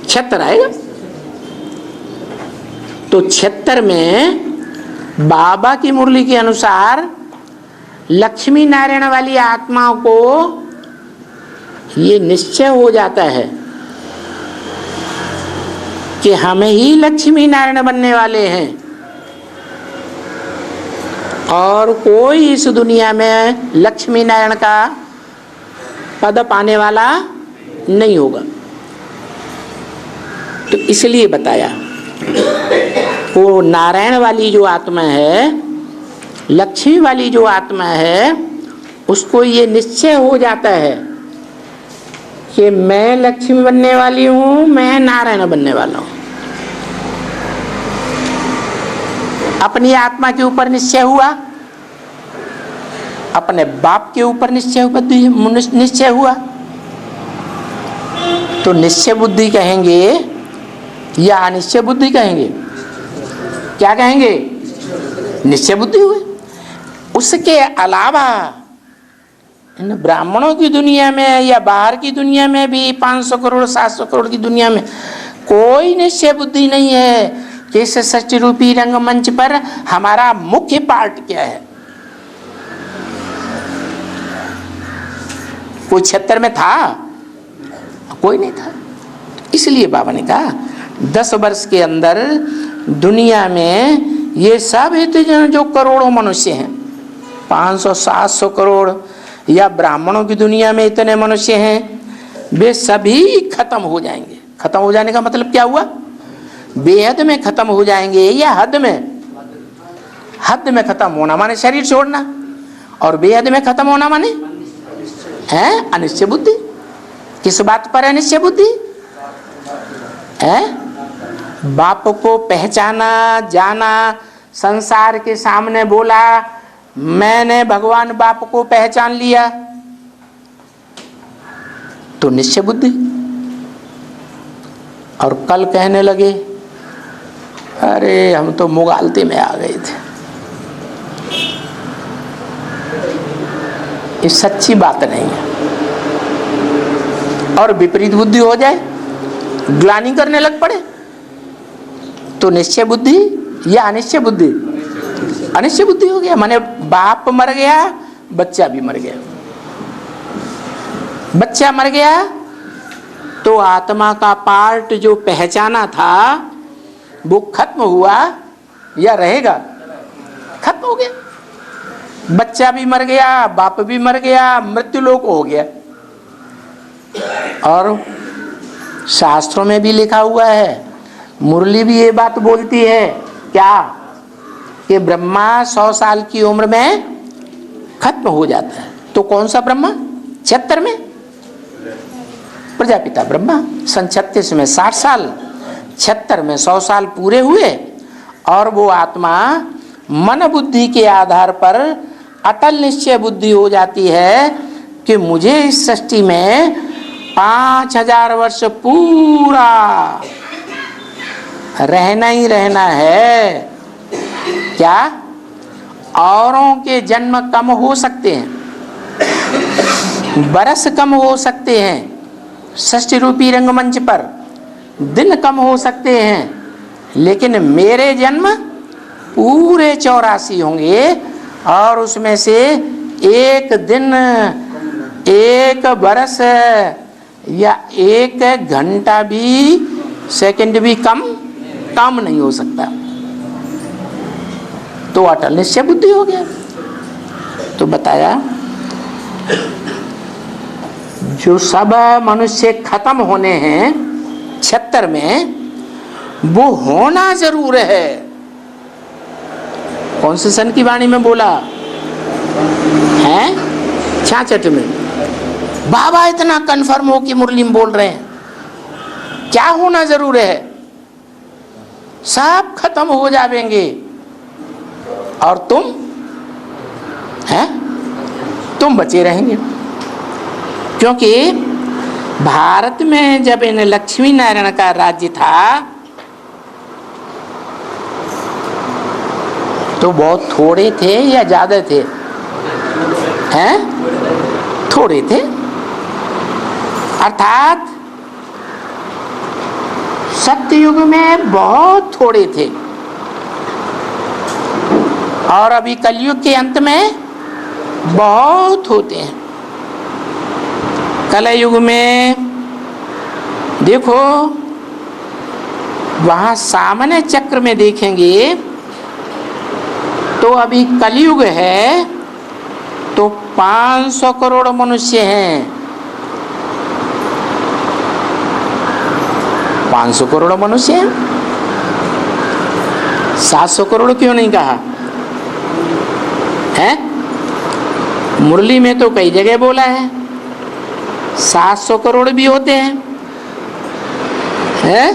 76 आएगा। तो 76 में बाबा की मुरली के अनुसार लक्ष्मी नारायण वाली आत्माओं को ये निश्चय हो जाता है कि हमें ही लक्ष्मी नारायण बनने वाले हैं, और कोई इस दुनिया में लक्ष्मी नारायण का पद पाने वाला नहीं होगा। तो इसलिए बताया वो नारायण वाली जो आत्मा है, लक्ष्मी वाली जो आत्मा है, उसको ये निश्चय हो जाता है कि मैं लक्ष्मी बनने वाली हूं, मैं नारायण बनने वाला हूं। अपनी आत्मा के ऊपर निश्चय हुआ, अपने बाप के ऊपर निश्चय हुआ, तो निश्चय बुद्धि कहेंगे या अनिश्चय बुद्धि कहेंगे? क्या कहेंगे? निश्चय बुद्धि हुए। उसके अलावा इन ब्राह्मणों की दुनिया में या बाहर की दुनिया में भी 500 करोड़ 700 करोड़ की दुनिया में कोई निश्चय बुद्धि नहीं है कि इस सृष्टि रूपी रंगमंच पर हमारा मुख्य पार्ट क्या है। कोई क्षेत्र में था? कोई नहीं था। इसलिए बाबा ने कहा 10 वर्ष के अंदर दुनिया में ये सब इतने जो करोड़ों मनुष्य हैं, 500-700 करोड़, या ब्राह्मणों की दुनिया में इतने मनुष्य हैं, वे सभी खत्म हो जाएंगे। खत्म हो जाने का मतलब क्या हुआ? बेहद में खत्म हो जाएंगे या हद में? हद में खत्म होना माने शरीर छोड़ना, और बेहद में खत्म होना माने है अनिश्चय बुद्धि। किस बात पर अनिश्चय बुद्धि है? बाप को पहचाना, जाना, संसार के सामने बोला मैंने भगवान बाप को पहचान लिया, तो निश्चय बुद्धि। और कल कहने लगे अरे हम तो मुगालते में आ गए थे, ये सच्ची बात नहीं है। और विपरीत बुद्धि हो जाए, ग्लानि करने लग पड़े, तो निश्चय बुद्धि या अनिश्चय बुद्धि? अनिश्चय बुद्धि हो गया। माने बाप मर गया, बच्चा भी मर गया। बच्चा मर गया तो आत्मा का पार्ट जो पहचाना था वो खत्म हुआ या रहेगा? खत्म हो गया। बच्चा भी मर गया, बाप भी मर गया, मृत्यु लोक हो गया। और शास्त्रों में भी लिखा हुआ है, मुरली भी ये बात बोलती है क्या, कि ब्रह्मा 100 साल की उम्र में खत्म हो जाता है। तो कौन सा ब्रह्मा? 76 में प्रजापिता ब्रह्मा, सन 36 में 60 साल, 76 में 100 साल पूरे हुए, और वो आत्मा मन बुद्धि के आधार पर अटल निश्चय बुद्धि हो जाती है कि मुझे इस सृष्टि में 5000 वर्ष पूरा रहना ही रहना है। क्या? औरों के जन्म कम हो सकते हैं, बरस कम हो सकते हैं, सृष्टि रूपी रंगमंच पर दिन कम हो सकते हैं, लेकिन मेरे जन्म पूरे 84 होंगे, और उसमें से एक दिन, एक बरस या एक घंटा भी, सेकंड भी कम नहीं हो सकता। तो अटल निश्चय बुद्धि हो गया। तो बताया जो सब मनुष्य खत्म होने हैं 76 में, वो होना जरूर है। कौन से सन की वाणी में बोला है? 66 में। बाबा इतना कंफर्म हो कि मुरली में बोल रहे हैं, क्या होना जरूर है? सब खत्म हो जाएंगे और तुम बचे रहेंगे। क्योंकि भारत में जब इन लक्ष्मी नारायण का राज्य था तो बहुत थोड़े थे या ज्यादा थे? हैं? थोड़े थे। अर्थात सत्ययुग में बहुत थोड़े थे, और अभी कलयुग के अंत में बहुत होते हैं। कलयुग में देखो, वहां सामने चक्र में देखेंगे तो अभी कलयुग है तो 500 करोड़ मनुष्य हैं। 500 करोड़ मनुष्य हैं। 700 करोड़ क्यों नहीं कहा है? मुरली में तो कई जगह बोला है 700 करोड़ भी होते हैं। हैं?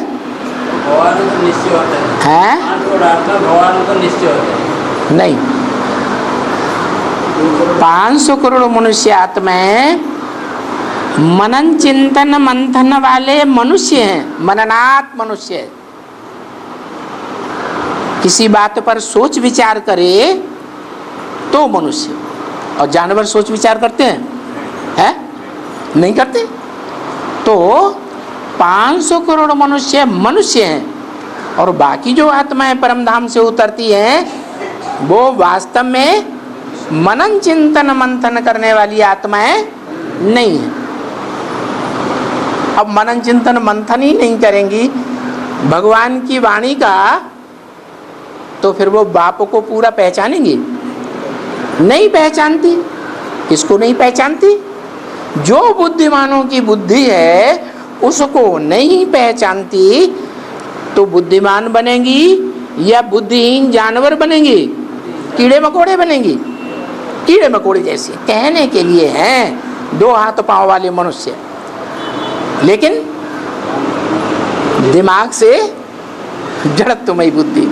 हैं? नहीं, 500 करोड़ मनुष्य आत्माएं मनन चिंतन मंथन वाले मनुष्य हैं, मननात् मनुष्य है। किसी बात पर सोच विचार करे तो मनुष्य। और जानवर सोच विचार करते हैं? नहीं करते। तो 500 करोड़ मनुष्य मनुष्य हैं, और बाकी जो आत्माएं परम धाम से उतरती हैं वो वास्तव में मनन चिंतन मंथन करने वाली आत्माएं नहीं है। अब मनन चिंतन मंथन ही नहीं करेंगी भगवान की वाणी का, तो फिर वो बाप को पूरा पहचानेंगी? नहीं पहचानती। किसको नहीं पहचानती? जो बुद्धिमानों की बुद्धि है उसको नहीं पहचानती, तो बुद्धिमान बनेंगी या बुद्धिहीन जानवर बनेंगी? कीड़े मकोड़े बनेंगी। कीड़े मकोड़े जैसे कहने के लिए हैं 2 हाथ पांव वाले मनुष्य, लेकिन दिमाग से जड़त्वमयी बुद्धि।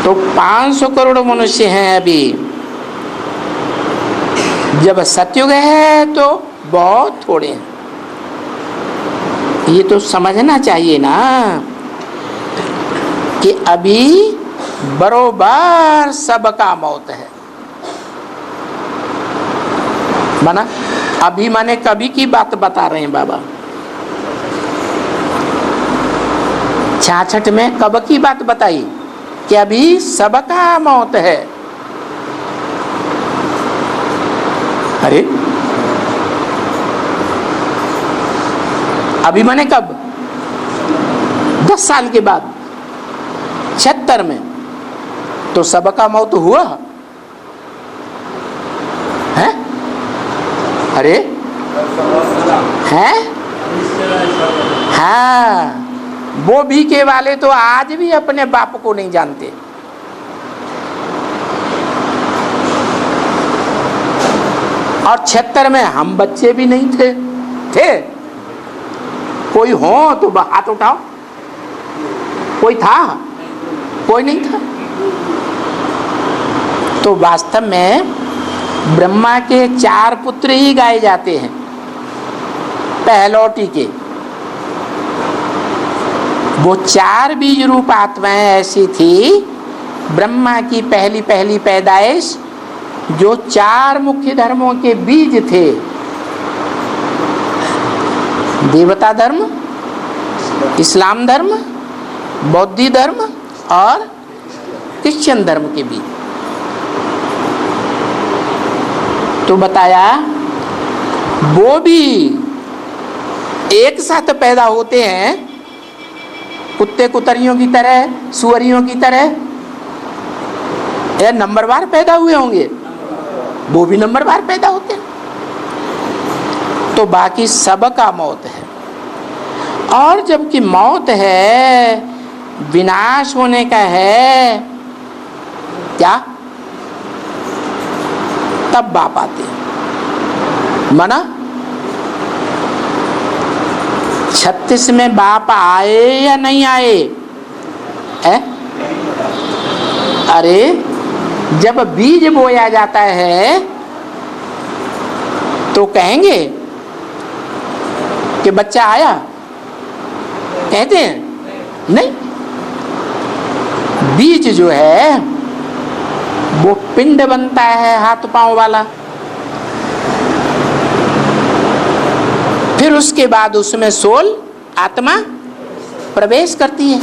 तो 500 करोड़ मनुष्य हैं अभी। जब सतयुग है तो बहुत थोड़े हैं। ये तो समझना चाहिए ना कि अभी बरोबर सबका मौत है। माना अभी माने कभी की बात बता रहे हैं बाबा। 66 में कब की बात बताई कि अभी सबका मौत है। अरे अभी माने कब? 10 साल के बाद 76 में तो सबका मौत हुआ है। अरे हैं? हाँ, वो बीके वाले तो आज भी अपने बाप को नहीं जानते। और 76 में हम बच्चे भी नहीं थे। कोई हो तो हाथ उठाओ। कोई था? कोई नहीं था। तो वास्तव में ब्रह्मा के 4 पुत्र ही गाए जाते हैं पहलौटी के। वो 4 बीज रूप आत्माएं ऐसी थी ब्रह्मा की पहली पहली पैदाइश, जो 4 मुख्य धर्मों के बीज थे। देवता धर्म, इस्लाम धर्म, बौद्ध धर्म और क्रिश्चियन धर्म के बीज। तो बताया वो भी एक साथ पैदा होते हैं, कुत्ते कुतरियों की तरह, सुअरियों की तरह, या नंबरवार पैदा हुए होंगे? वो भी नंबरवार पैदा होते हैं। तो बाकी सबका मौत है। और जबकि मौत है, विनाश होने का है, क्या? तब बाप आते हैं। मना 36 में बाप आए या नहीं आए? अरे जब बीज बोया जाता है तो कहेंगे कि बच्चा आया? कहते हैं नहीं। बीज जो है वो पिंड बनता है हाथ पांव वाला, फिर उसके बाद उसमें सोल आत्मा प्रवेश करती है।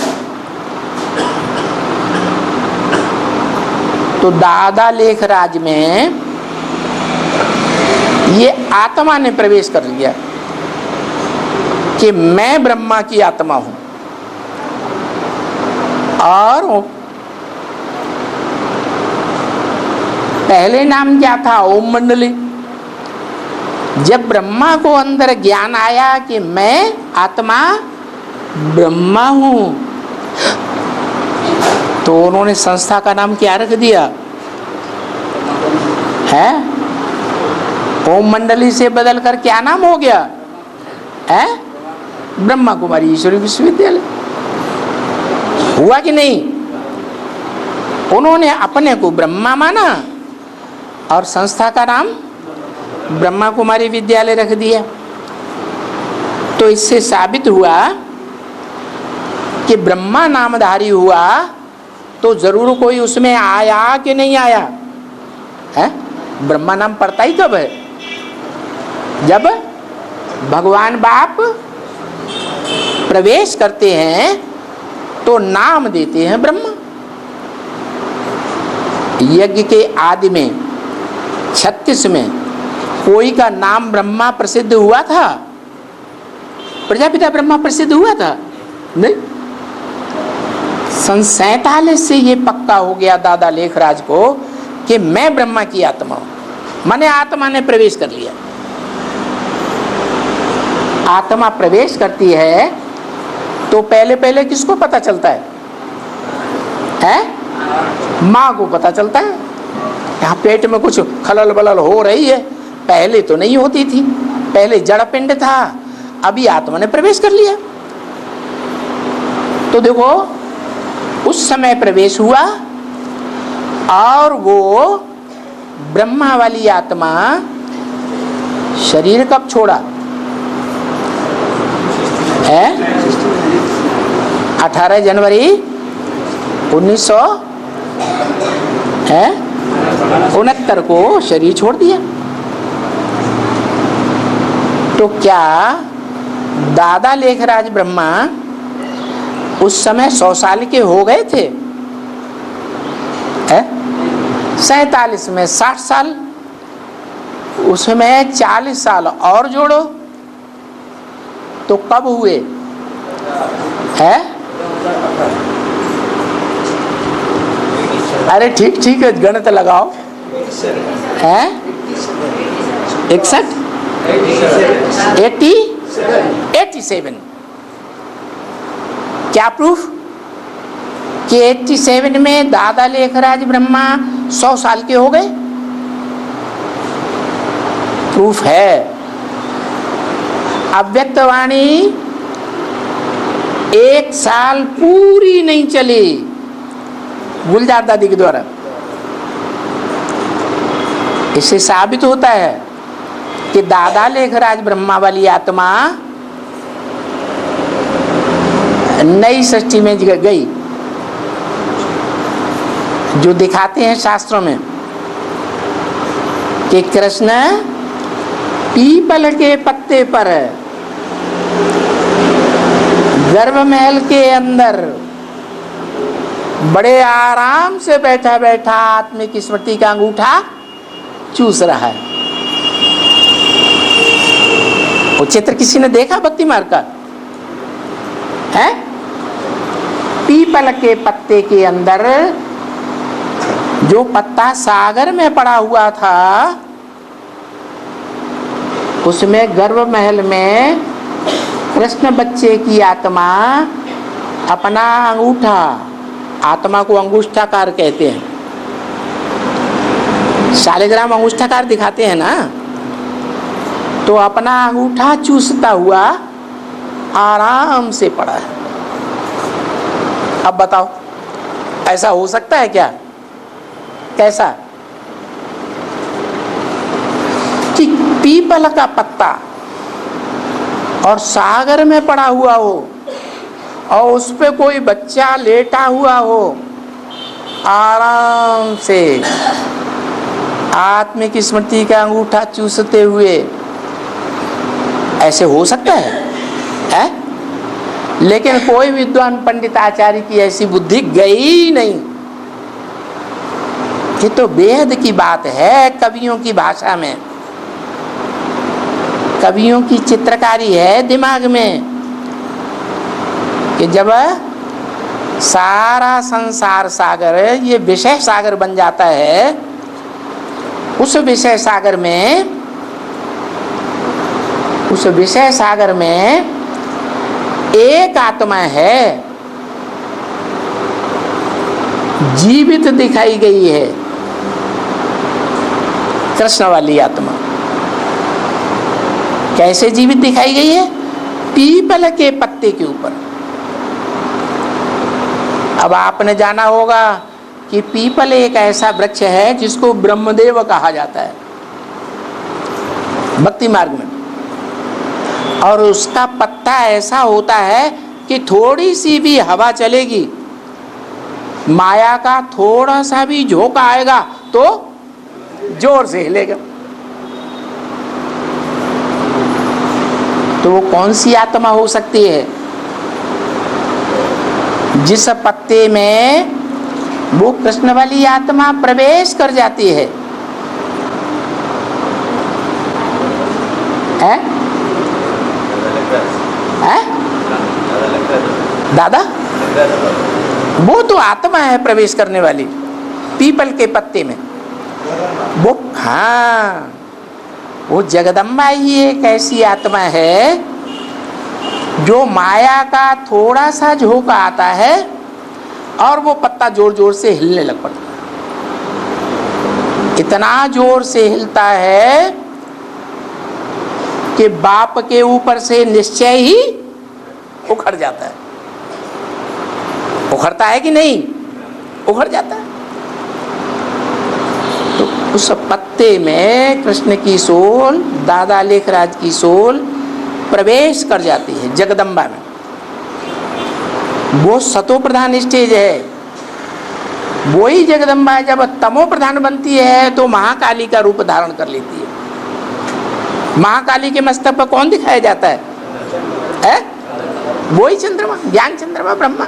तो दादा लेखराज में ये आत्मा ने प्रवेश कर लिया कि मैं ब्रह्मा की आत्मा हूं। और पहले नाम क्या था? ओम मंडली। जब ब्रह्मा को अंदर ज्ञान आया कि मैं आत्मा ब्रह्मा हूं, तो उन्होंने संस्था का नाम क्या रख दिया है? ओम मंडली से बदलकर क्या नाम हो गया है? ब्रह्मा कुमारी ईश्वरी विश्वविद्यालय। हुआ कि नहीं? उन्होंने अपने को ब्रह्मा माना और संस्था का नाम ब्रह्मा कुमारी विद्यालय रख दिया। तो इससे साबित हुआ कि ब्रह्मा नामधारी हुआ तो जरूर कोई उसमें आया कि नहीं आया है। ब्रह्मा नाम पड़ता ही कब है? जब भगवान बाप प्रवेश करते हैं तो नाम देते हैं ब्रह्मा। यज्ञ के आदि में 36 में कोई का नाम ब्रह्मा प्रसिद्ध हुआ था? प्रजापिता ब्रह्मा प्रसिद्ध हुआ था? नहीं। सन 47 से ये पक्का हो गया दादा लेखराज को कि मैं ब्रह्मा की आत्मा हूं। माने आत्मा ने प्रवेश कर लिया। आत्मा प्रवेश करती है तो पहले पहले किसको पता चलता है? माँ को पता चलता है। यहाँ पेट में कुछ खलल बलल हो रही है, पहले तो नहीं होती थी, पहले जड़ पिंड था, अभी आत्मा ने प्रवेश कर लिया। तो देखो उस समय प्रवेश हुआ और वो ब्रह्मा वाली आत्मा शरीर कब छोड़ा है? 18 जनवरी 1969 को शरीर छोड़ दिया। तो क्या दादा लेखराज ब्रह्मा उस समय 100 साल के हो गए थे? 47 में 60 साल, उसमें 40 साल और जोड़ो तो कब हुए है? अरे ठीक ठीक है, गणित लगाओ। है 61 87। क्या प्रूफ कि 87 में दादा लेखराज ब्रह्मा 100 साल के हो गए? प्रूफ है। अव्यक्तवाणी 1 साल पूरी नहीं चली गुलजार दादी के द्वारा। इससे साबित होता है कि दादा लेखराज ब्रह्मा वाली आत्मा नई सृष्टि में गई। जो दिखाते हैं शास्त्रों में कि कृष्ण पीपल के पत्ते पर गर्भ महल के अंदर बड़े आराम से बैठा बैठा आत्मिक स्मृति का अंगूठा चूस रहा है। वो चित्र किसी ने देखा भक्ति मार्ग का है? पीपल के पत्ते के अंदर जो पत्ता सागर में पड़ा हुआ था, उसमें गर्भ महल में कृष्ण बच्चे की आत्मा अपना अंगूठा, आत्मा को अंगुष्ठाकार कहते हैं, शालिग्राम अंगुष्ठाकार दिखाते हैं ना, तो अपना अंगूठा चूसता हुआ आराम से पड़ा है। अब बताओ ऐसा हो सकता है क्या? कैसा? कि पीपल का पत्ता और सागर में पड़ा हुआ हो और उस पे कोई बच्चा लेटा हुआ हो, आराम से आत्मिक स्मृति का अंगूठा चूसते हुए, ऐसे हो सकता है? लेकिन कोई विद्वान पंडित आचार्य की ऐसी बुद्धि गई नहीं। ये तो बेहद की बात है, कवियों की भाषा में, कवियों की चित्रकारी है दिमाग में, कि जब सारा संसार सागर ये विषय सागर बन जाता है, उस विषय सागर में एक आत्मा है, जीवित दिखाई गई है, कृष्ण वाली आत्मा। कैसे जीवित दिखाई गई है? पीपल के पत्ते के ऊपर। अब आपने जाना होगा कि पीपल एक ऐसा वृक्ष है जिसको ब्रह्मदेव कहा जाता है। भक्ति मार्ग में, और उसका पत्ता ऐसा होता है कि थोड़ी सी भी हवा चलेगी, माया का थोड़ा सा भी झोंका आएगा तो जोर से हिलेगा। तो वो कौन सी आत्मा हो सकती है जिस पत्ते में वो कृष्ण वाली आत्मा प्रवेश कर जाती है? दादा, वो तो आत्मा है प्रवेश करने वाली पीपल के पत्ते में। वो हाँ, वो जगदम्बा ही एक ऐसी आत्मा है जो माया का थोड़ा सा झोंका आता है और वो पत्ता जोर जोर से हिलने लग पड़ता है। इतना जोर से हिलता है कि बाप के ऊपर से निश्चय ही उखड़ जाता है। उखड़ता है कि नहीं? उखड़ जाता है। तो उस पत्ते में कृष्ण की सोल, दादा लेखराज की सोल प्रवेश कर जाती है जगदम्बा में। वो सतो प्रधान स्टेज है। वही जगदम्बा जब तमो प्रधान बनती है तो महाकाली का रूप धारण कर लेती है। महाकाली के मस्तक पर कौन दिखाया जाता है? वही चंद्रमा, ज्ञान चंद्रमा ब्रह्मा।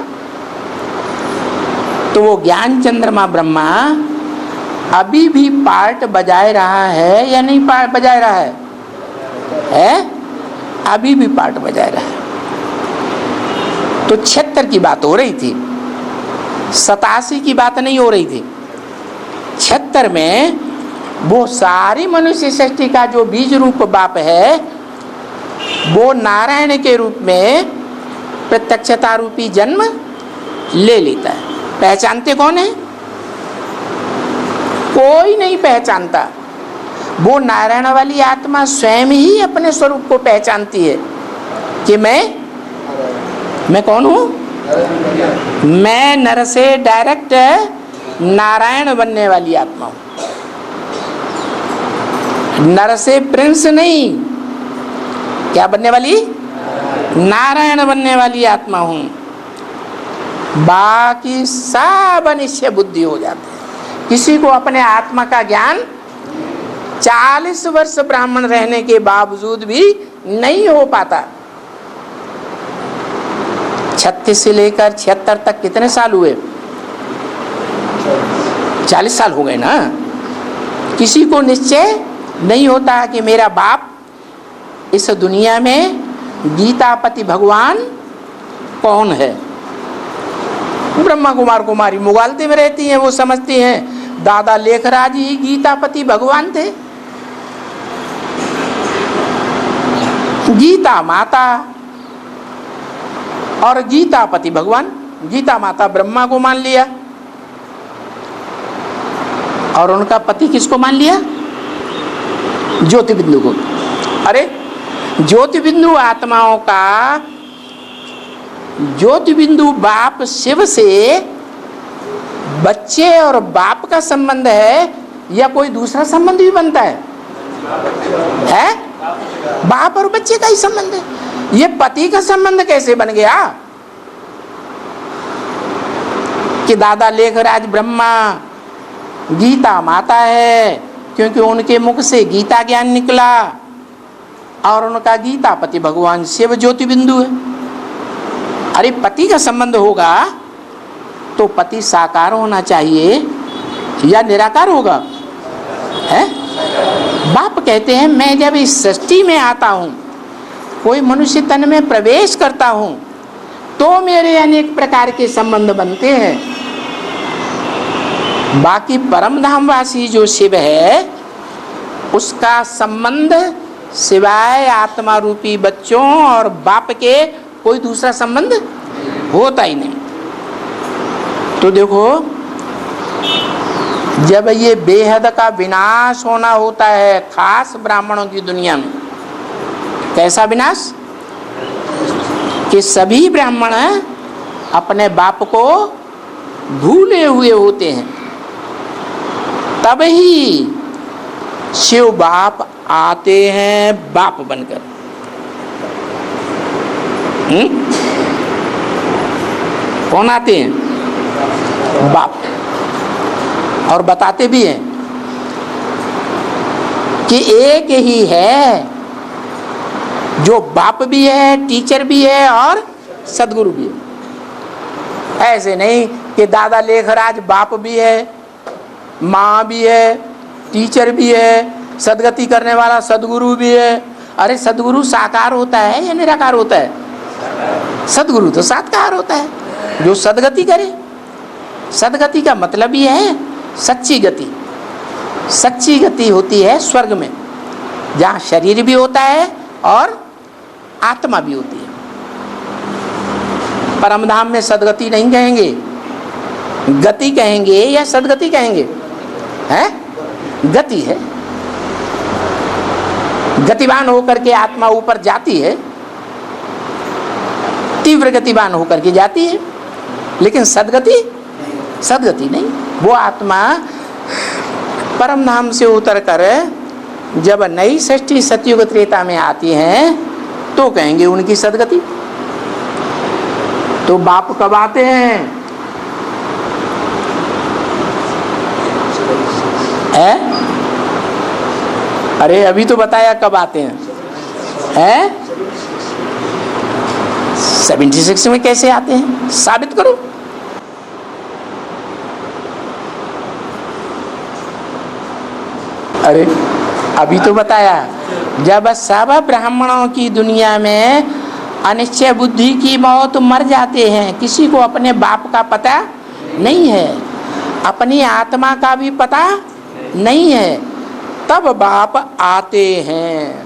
तो वो ज्ञान चंद्रमा ब्रह्मा अभी भी पार्ट बजाए रहा है या नहीं बजाए रहा है? अभी भी पार्ट बजाए रहा है। तो 76 की बात हो रही थी, 87 की बात नहीं हो रही थी। 76 में वो सारी मनुष्य सृष्टि का जो बीज रूप बाप है वो नारायण के रूप में प्रत्यक्षता रूपी जन्म ले लेता है। पहचानते कौन है? कोई नहीं पहचानता। वो नारायण वाली आत्मा स्वयं ही अपने स्वरूप को पहचानती है कि मैं कौन हूं? मैं नर से डायरेक्ट नारायण बनने वाली आत्मा हूं। नर से प्रिंस नहीं, क्या बनने वाली? नारायण बनने वाली आत्मा हूं। बाकी सब अनिश्चय बुद्धि हो जाते हैं। किसी को अपने आत्मा का ज्ञान 40 वर्ष ब्राह्मण रहने के बावजूद भी नहीं हो पाता। 36 से लेकर 76 तक कितने साल हुए? 40 साल हो गए ना। किसी को निश्चय नहीं होता कि मेरा बाप इस दुनिया में गीतापति भगवान कौन है। ब्रह्मा कुमार कुमारी मुगालते में रहती हैं, वो समझती हैं दादा लेखराज ही गीतापति भगवान थे। गीता माता और गीतापति भगवान। गीता माता ब्रह्मा को मान लिया और उनका पति किसको मान लिया? ज्योति बिंदु को। अरे ज्योति बिंदु आत्माओं का ज्योति बिंदु बाप शिव से बच्चे और बाप का संबंध है या कोई दूसरा संबंध भी बनता है? बाप और बच्चे का ही संबंध है। ये पति का संबंध कैसे बन गया कि दादा लेखराज ब्रह्मा गीता माता है? क्योंकि उनके मुख से गीता ज्ञान निकला और उनका गीतापति भगवान शिव ज्योति बिंदु है। अरे पति का संबंध होगा तो पति साकार होना चाहिए या निराकार होगा? है? बाप कहते हैं मैं जब इस सृष्टि में आता हूं, कोई मनुष्य तन में प्रवेश करता हूं तो मेरे अनेक प्रकार के संबंध बनते हैं। बाकी परम धामवासी जो शिव है उसका संबंध सिवाय आत्मा रूपी बच्चों और बाप के कोई दूसरा संबंध होता ही नहीं। तो देखो, जब ये बेहद का विनाश होना होता है खास ब्राह्मणों की दुनिया में, कैसा विनाश कि सभी ब्राह्मण अपने बाप को भूले हुए होते हैं, तब ही शिव बाप आते हैं बाप बनकर। कौन आते हैं? बाप। और बताते भी हैं कि एक ही है जो बाप भी है, टीचर भी है और सदगुरु भी है। ऐसे नहीं कि दादा लेखराज बाप भी है, माँ भी है, टीचर भी है, सदगति करने वाला सदगुरु भी है। अरे सदगुरु साकार होता है या निराकार होता है? सदगुरु तो साकार होता है, जो सदगति करे। सदगति का मतलब ही है सच्ची गति। सच्ची गति होती है स्वर्ग में, जहाँ शरीर भी होता है और आत्मा भी होती है। परमधाम में सदगति नहीं कहेंगे, गति कहेंगे या सदगति कहेंगे? हैं? गति है। गतिवान होकर के आत्मा ऊपर जाती है, तीव्र गतिवान होकर के जाती है, लेकिन सदगति नहीं। वो आत्मा परमधाम से उतर कर जब नई सृष्टि सतयुग त्रेता में आती हैं तो कहेंगे उनकी सदगति। तो बाप कब आते हैं? अरे अभी तो बताया कब आते हैं? 76 में कैसे आते हैं? साबित करो। अरे अभी तो बताया, जब सब ब्राह्मणों की दुनिया में अनिश्चय बुद्धि की मौत मर जाते हैं, किसी को अपने बाप का पता नहीं है, अपनी आत्मा का भी पता नहीं है, तब बाप आते हैं।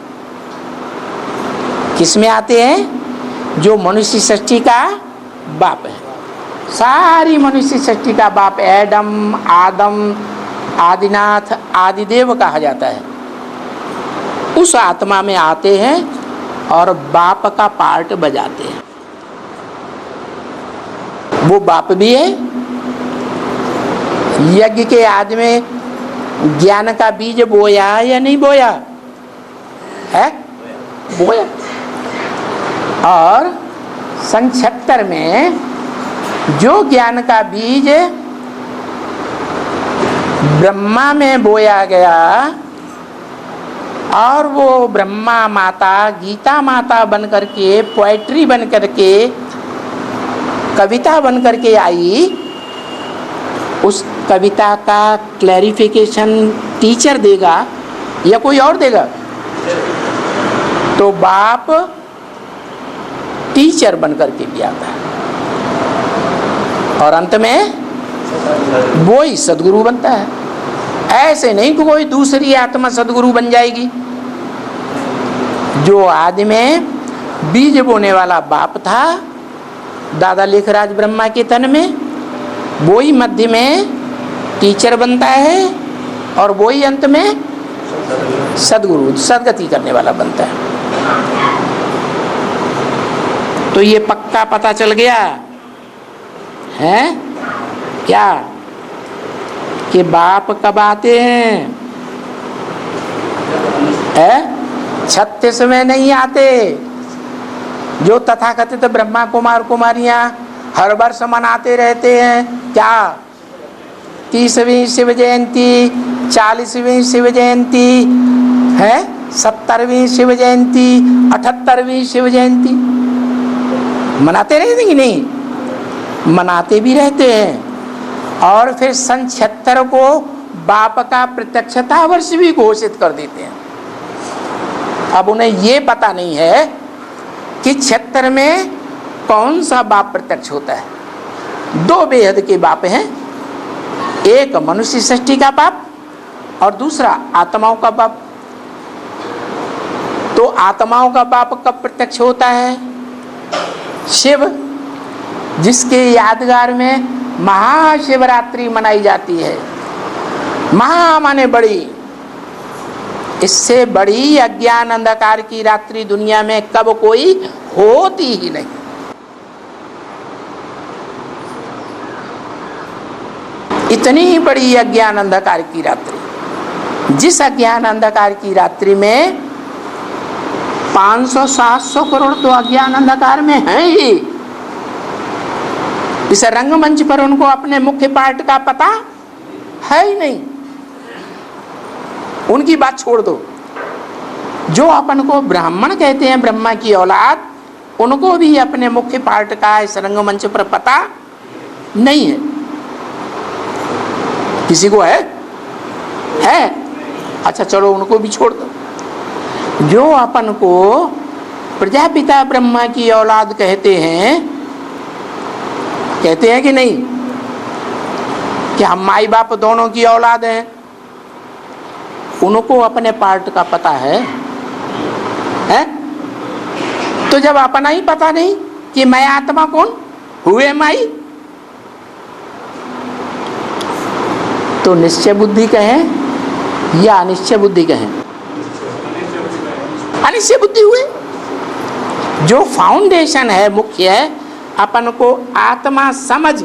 किस में आते हैं? जो मनुष्य सृष्टि का बाप है। सारी मनुष्य सृष्टि का बाप एडम, आदम, आदिनाथ, आदिदेव कहा जाता है। उस आत्मा में आते हैं और बाप का पार्ट बजाते हैं। वो बाप भी है। यज्ञ के आदि में ज्ञान का बीज बोया या नहीं बोया है? बोया। और सन 76 में जो ज्ञान का बीज ब्रह्मा में बोया गया और वो ब्रह्मा माता, गीता माता बन करके, पोएट्री बन करके, कविता बन करके आई, उस कविता का क्लैरिफिकेशन टीचर देगा या कोई और देगा? तो बाप टीचर बन करके भी आता है और अंत में वो ही सदगुरु बनता है। ऐसे नहीं कि कोई दूसरी आत्मा सदगुरु बन जाएगी। जो आदि में बीज बोने वाला बाप था दादा लेखराज ब्रह्मा के तन में, वो ही मध्य में टीचर बनता है और वो ही अंत में सदगुरु, सदगति करने वाला बनता है। तो ये पक्का पता चल गया है क्या कि बाप कब आते हैं? 36 में नहीं आते। जो तथाकथित ब्रह्मा कुमार कुमारियां हर वर्ष मनाते रहते हैं क्या? 30वीं शिव जयंती, 40वीं शिव जयंती है, 70वीं शिव जयंती, 78वीं शिव जयंती मनाते रहते कि नहीं? मनाते भी रहते हैं। और फिर सन 76 को बाप का प्रत्यक्षता वर्ष भी घोषित कर देते हैं। अब उन्हें ये पता नहीं है कि 76 में कौन सा बाप प्रत्यक्ष होता है। दो बेहद के बाप हैं, एक मनुष्य सृष्टि का बाप और दूसरा आत्माओं का बाप। तो आत्माओं का बाप कब प्रत्यक्ष होता है? शिव, जिसके यादगार में महाशिवरात्रि मनाई जाती है। महा माने बड़ी। इससे बड़ी अज्ञान अंधकार की रात्रि दुनिया में कब कोई होती ही नहीं। इतनी बड़ी अज्ञान अंधकार की रात्रि जिस अज्ञान अंधकार की रात्रि में 500-700 करोड़ तो अज्ञान अंधकार में है ही। इस रंगमंच पर उनको अपने मुख्य पाठ का पता है ही नहीं। उनकी बात छोड़ दो, जो अपन को ब्राह्मण कहते हैं, ब्रह्मा की औलाद, उनको भी अपने मुख्य पाठ का इस रंगमंच पर पता नहीं है। किसी को है? अच्छा चलो उनको भी छोड़ दो। जो अपन को प्रजापिता ब्रह्मा की औलाद कहते हैं कि नहीं, कि हम माई बाप दोनों की औलाद हैं, उनको अपने पार्ट का पता है? तो जब अपना ही पता नहीं कि मैं आत्मा कौन हुए माई, तो निश्चय बुद्धि कहें या अनिश्चय बुद्धि कहें? अनिश्चय बुद्धि हुए। जो फाउंडेशन है, मुख्य है, अपन को आत्मा समझ,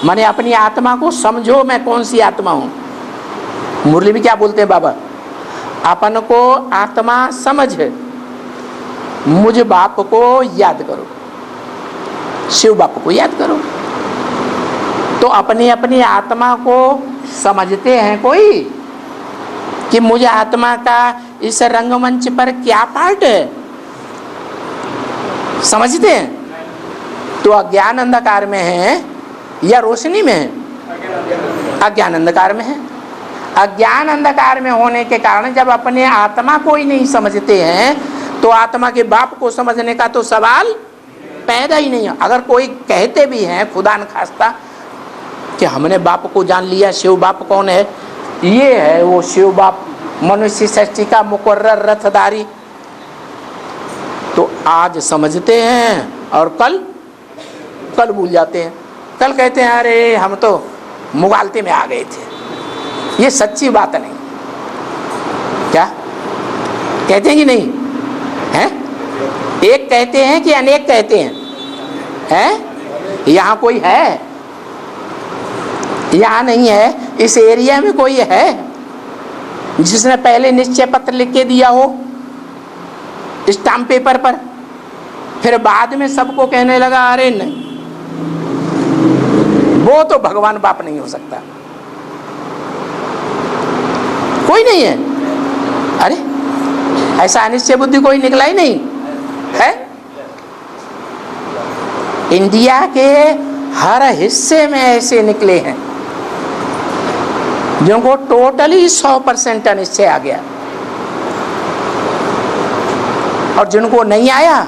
माने अपनी आत्मा को समझो, मैं कौन सी आत्मा हूं। मुरली में क्या बोलते हैं बाबा? अपन को आत्मा समझ, मुझ बाप को याद करो, शिव बाप को याद करो। तो अपनी अपनी आत्मा को समझते हैं कोई कि मुझे आत्मा का इस रंगमंच पर क्या पार्ट है, समझते हैं? तो अज्ञान अंधकार में है या रोशनी में है? अज्ञान अंधकार में है। अज्ञान अंधकार में होने के कारण जब अपने आत्मा को ही नहीं समझते हैं, तो आत्मा के बाप को समझने का तो सवाल पैदा ही नहीं है। अगर कोई कहते भी हैं खुदा न खास्ता कि हमने बाप को जान लिया, शिव बाप कौन है? ये है वो शिव बाप, मनुष्य सृष्टि का मुकर्रर रथधारी। तो आज समझते हैं और कल भूल जाते हैं। कल कहते हैं अरे हम तो मुगालते में आ गए थे। ये सच्ची बात नहीं, क्या कहते हैं कि नहीं है? एक कहते हैं कि अनेक कहते हैं? यहाँ कोई है? यहाँ नहीं है। इस एरिया में कोई है जिसने पहले निश्चय पत्र लिख के दिया हो स्टाम्प पेपर पर, फिर बाद में सबको कहने लगा अरे नहीं, वो तो भगवान बाप नहीं हो सकता। कोई नहीं है। अरे ऐसा अनिश्चय बुद्धि कोई निकला ही नहीं है। इंडिया के हर हिस्से में ऐसे निकले हैं जिनको टोटली 100% अनिश्चय आ गया, और जिनको नहीं आया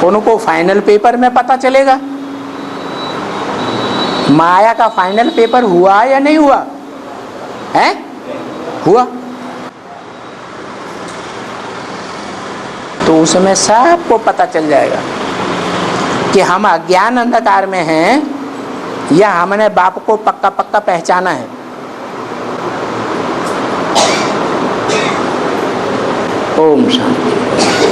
उनको फाइनल पेपर में पता चलेगा। माया का फाइनल पेपर हुआ या नहीं हुआ है? हुआ। तो उसमें सबको पता चल जाएगा कि हम अज्ञान अंधकार में हैं या हमने बाप को पक्का पक्का पहचाना है। ओम शांति।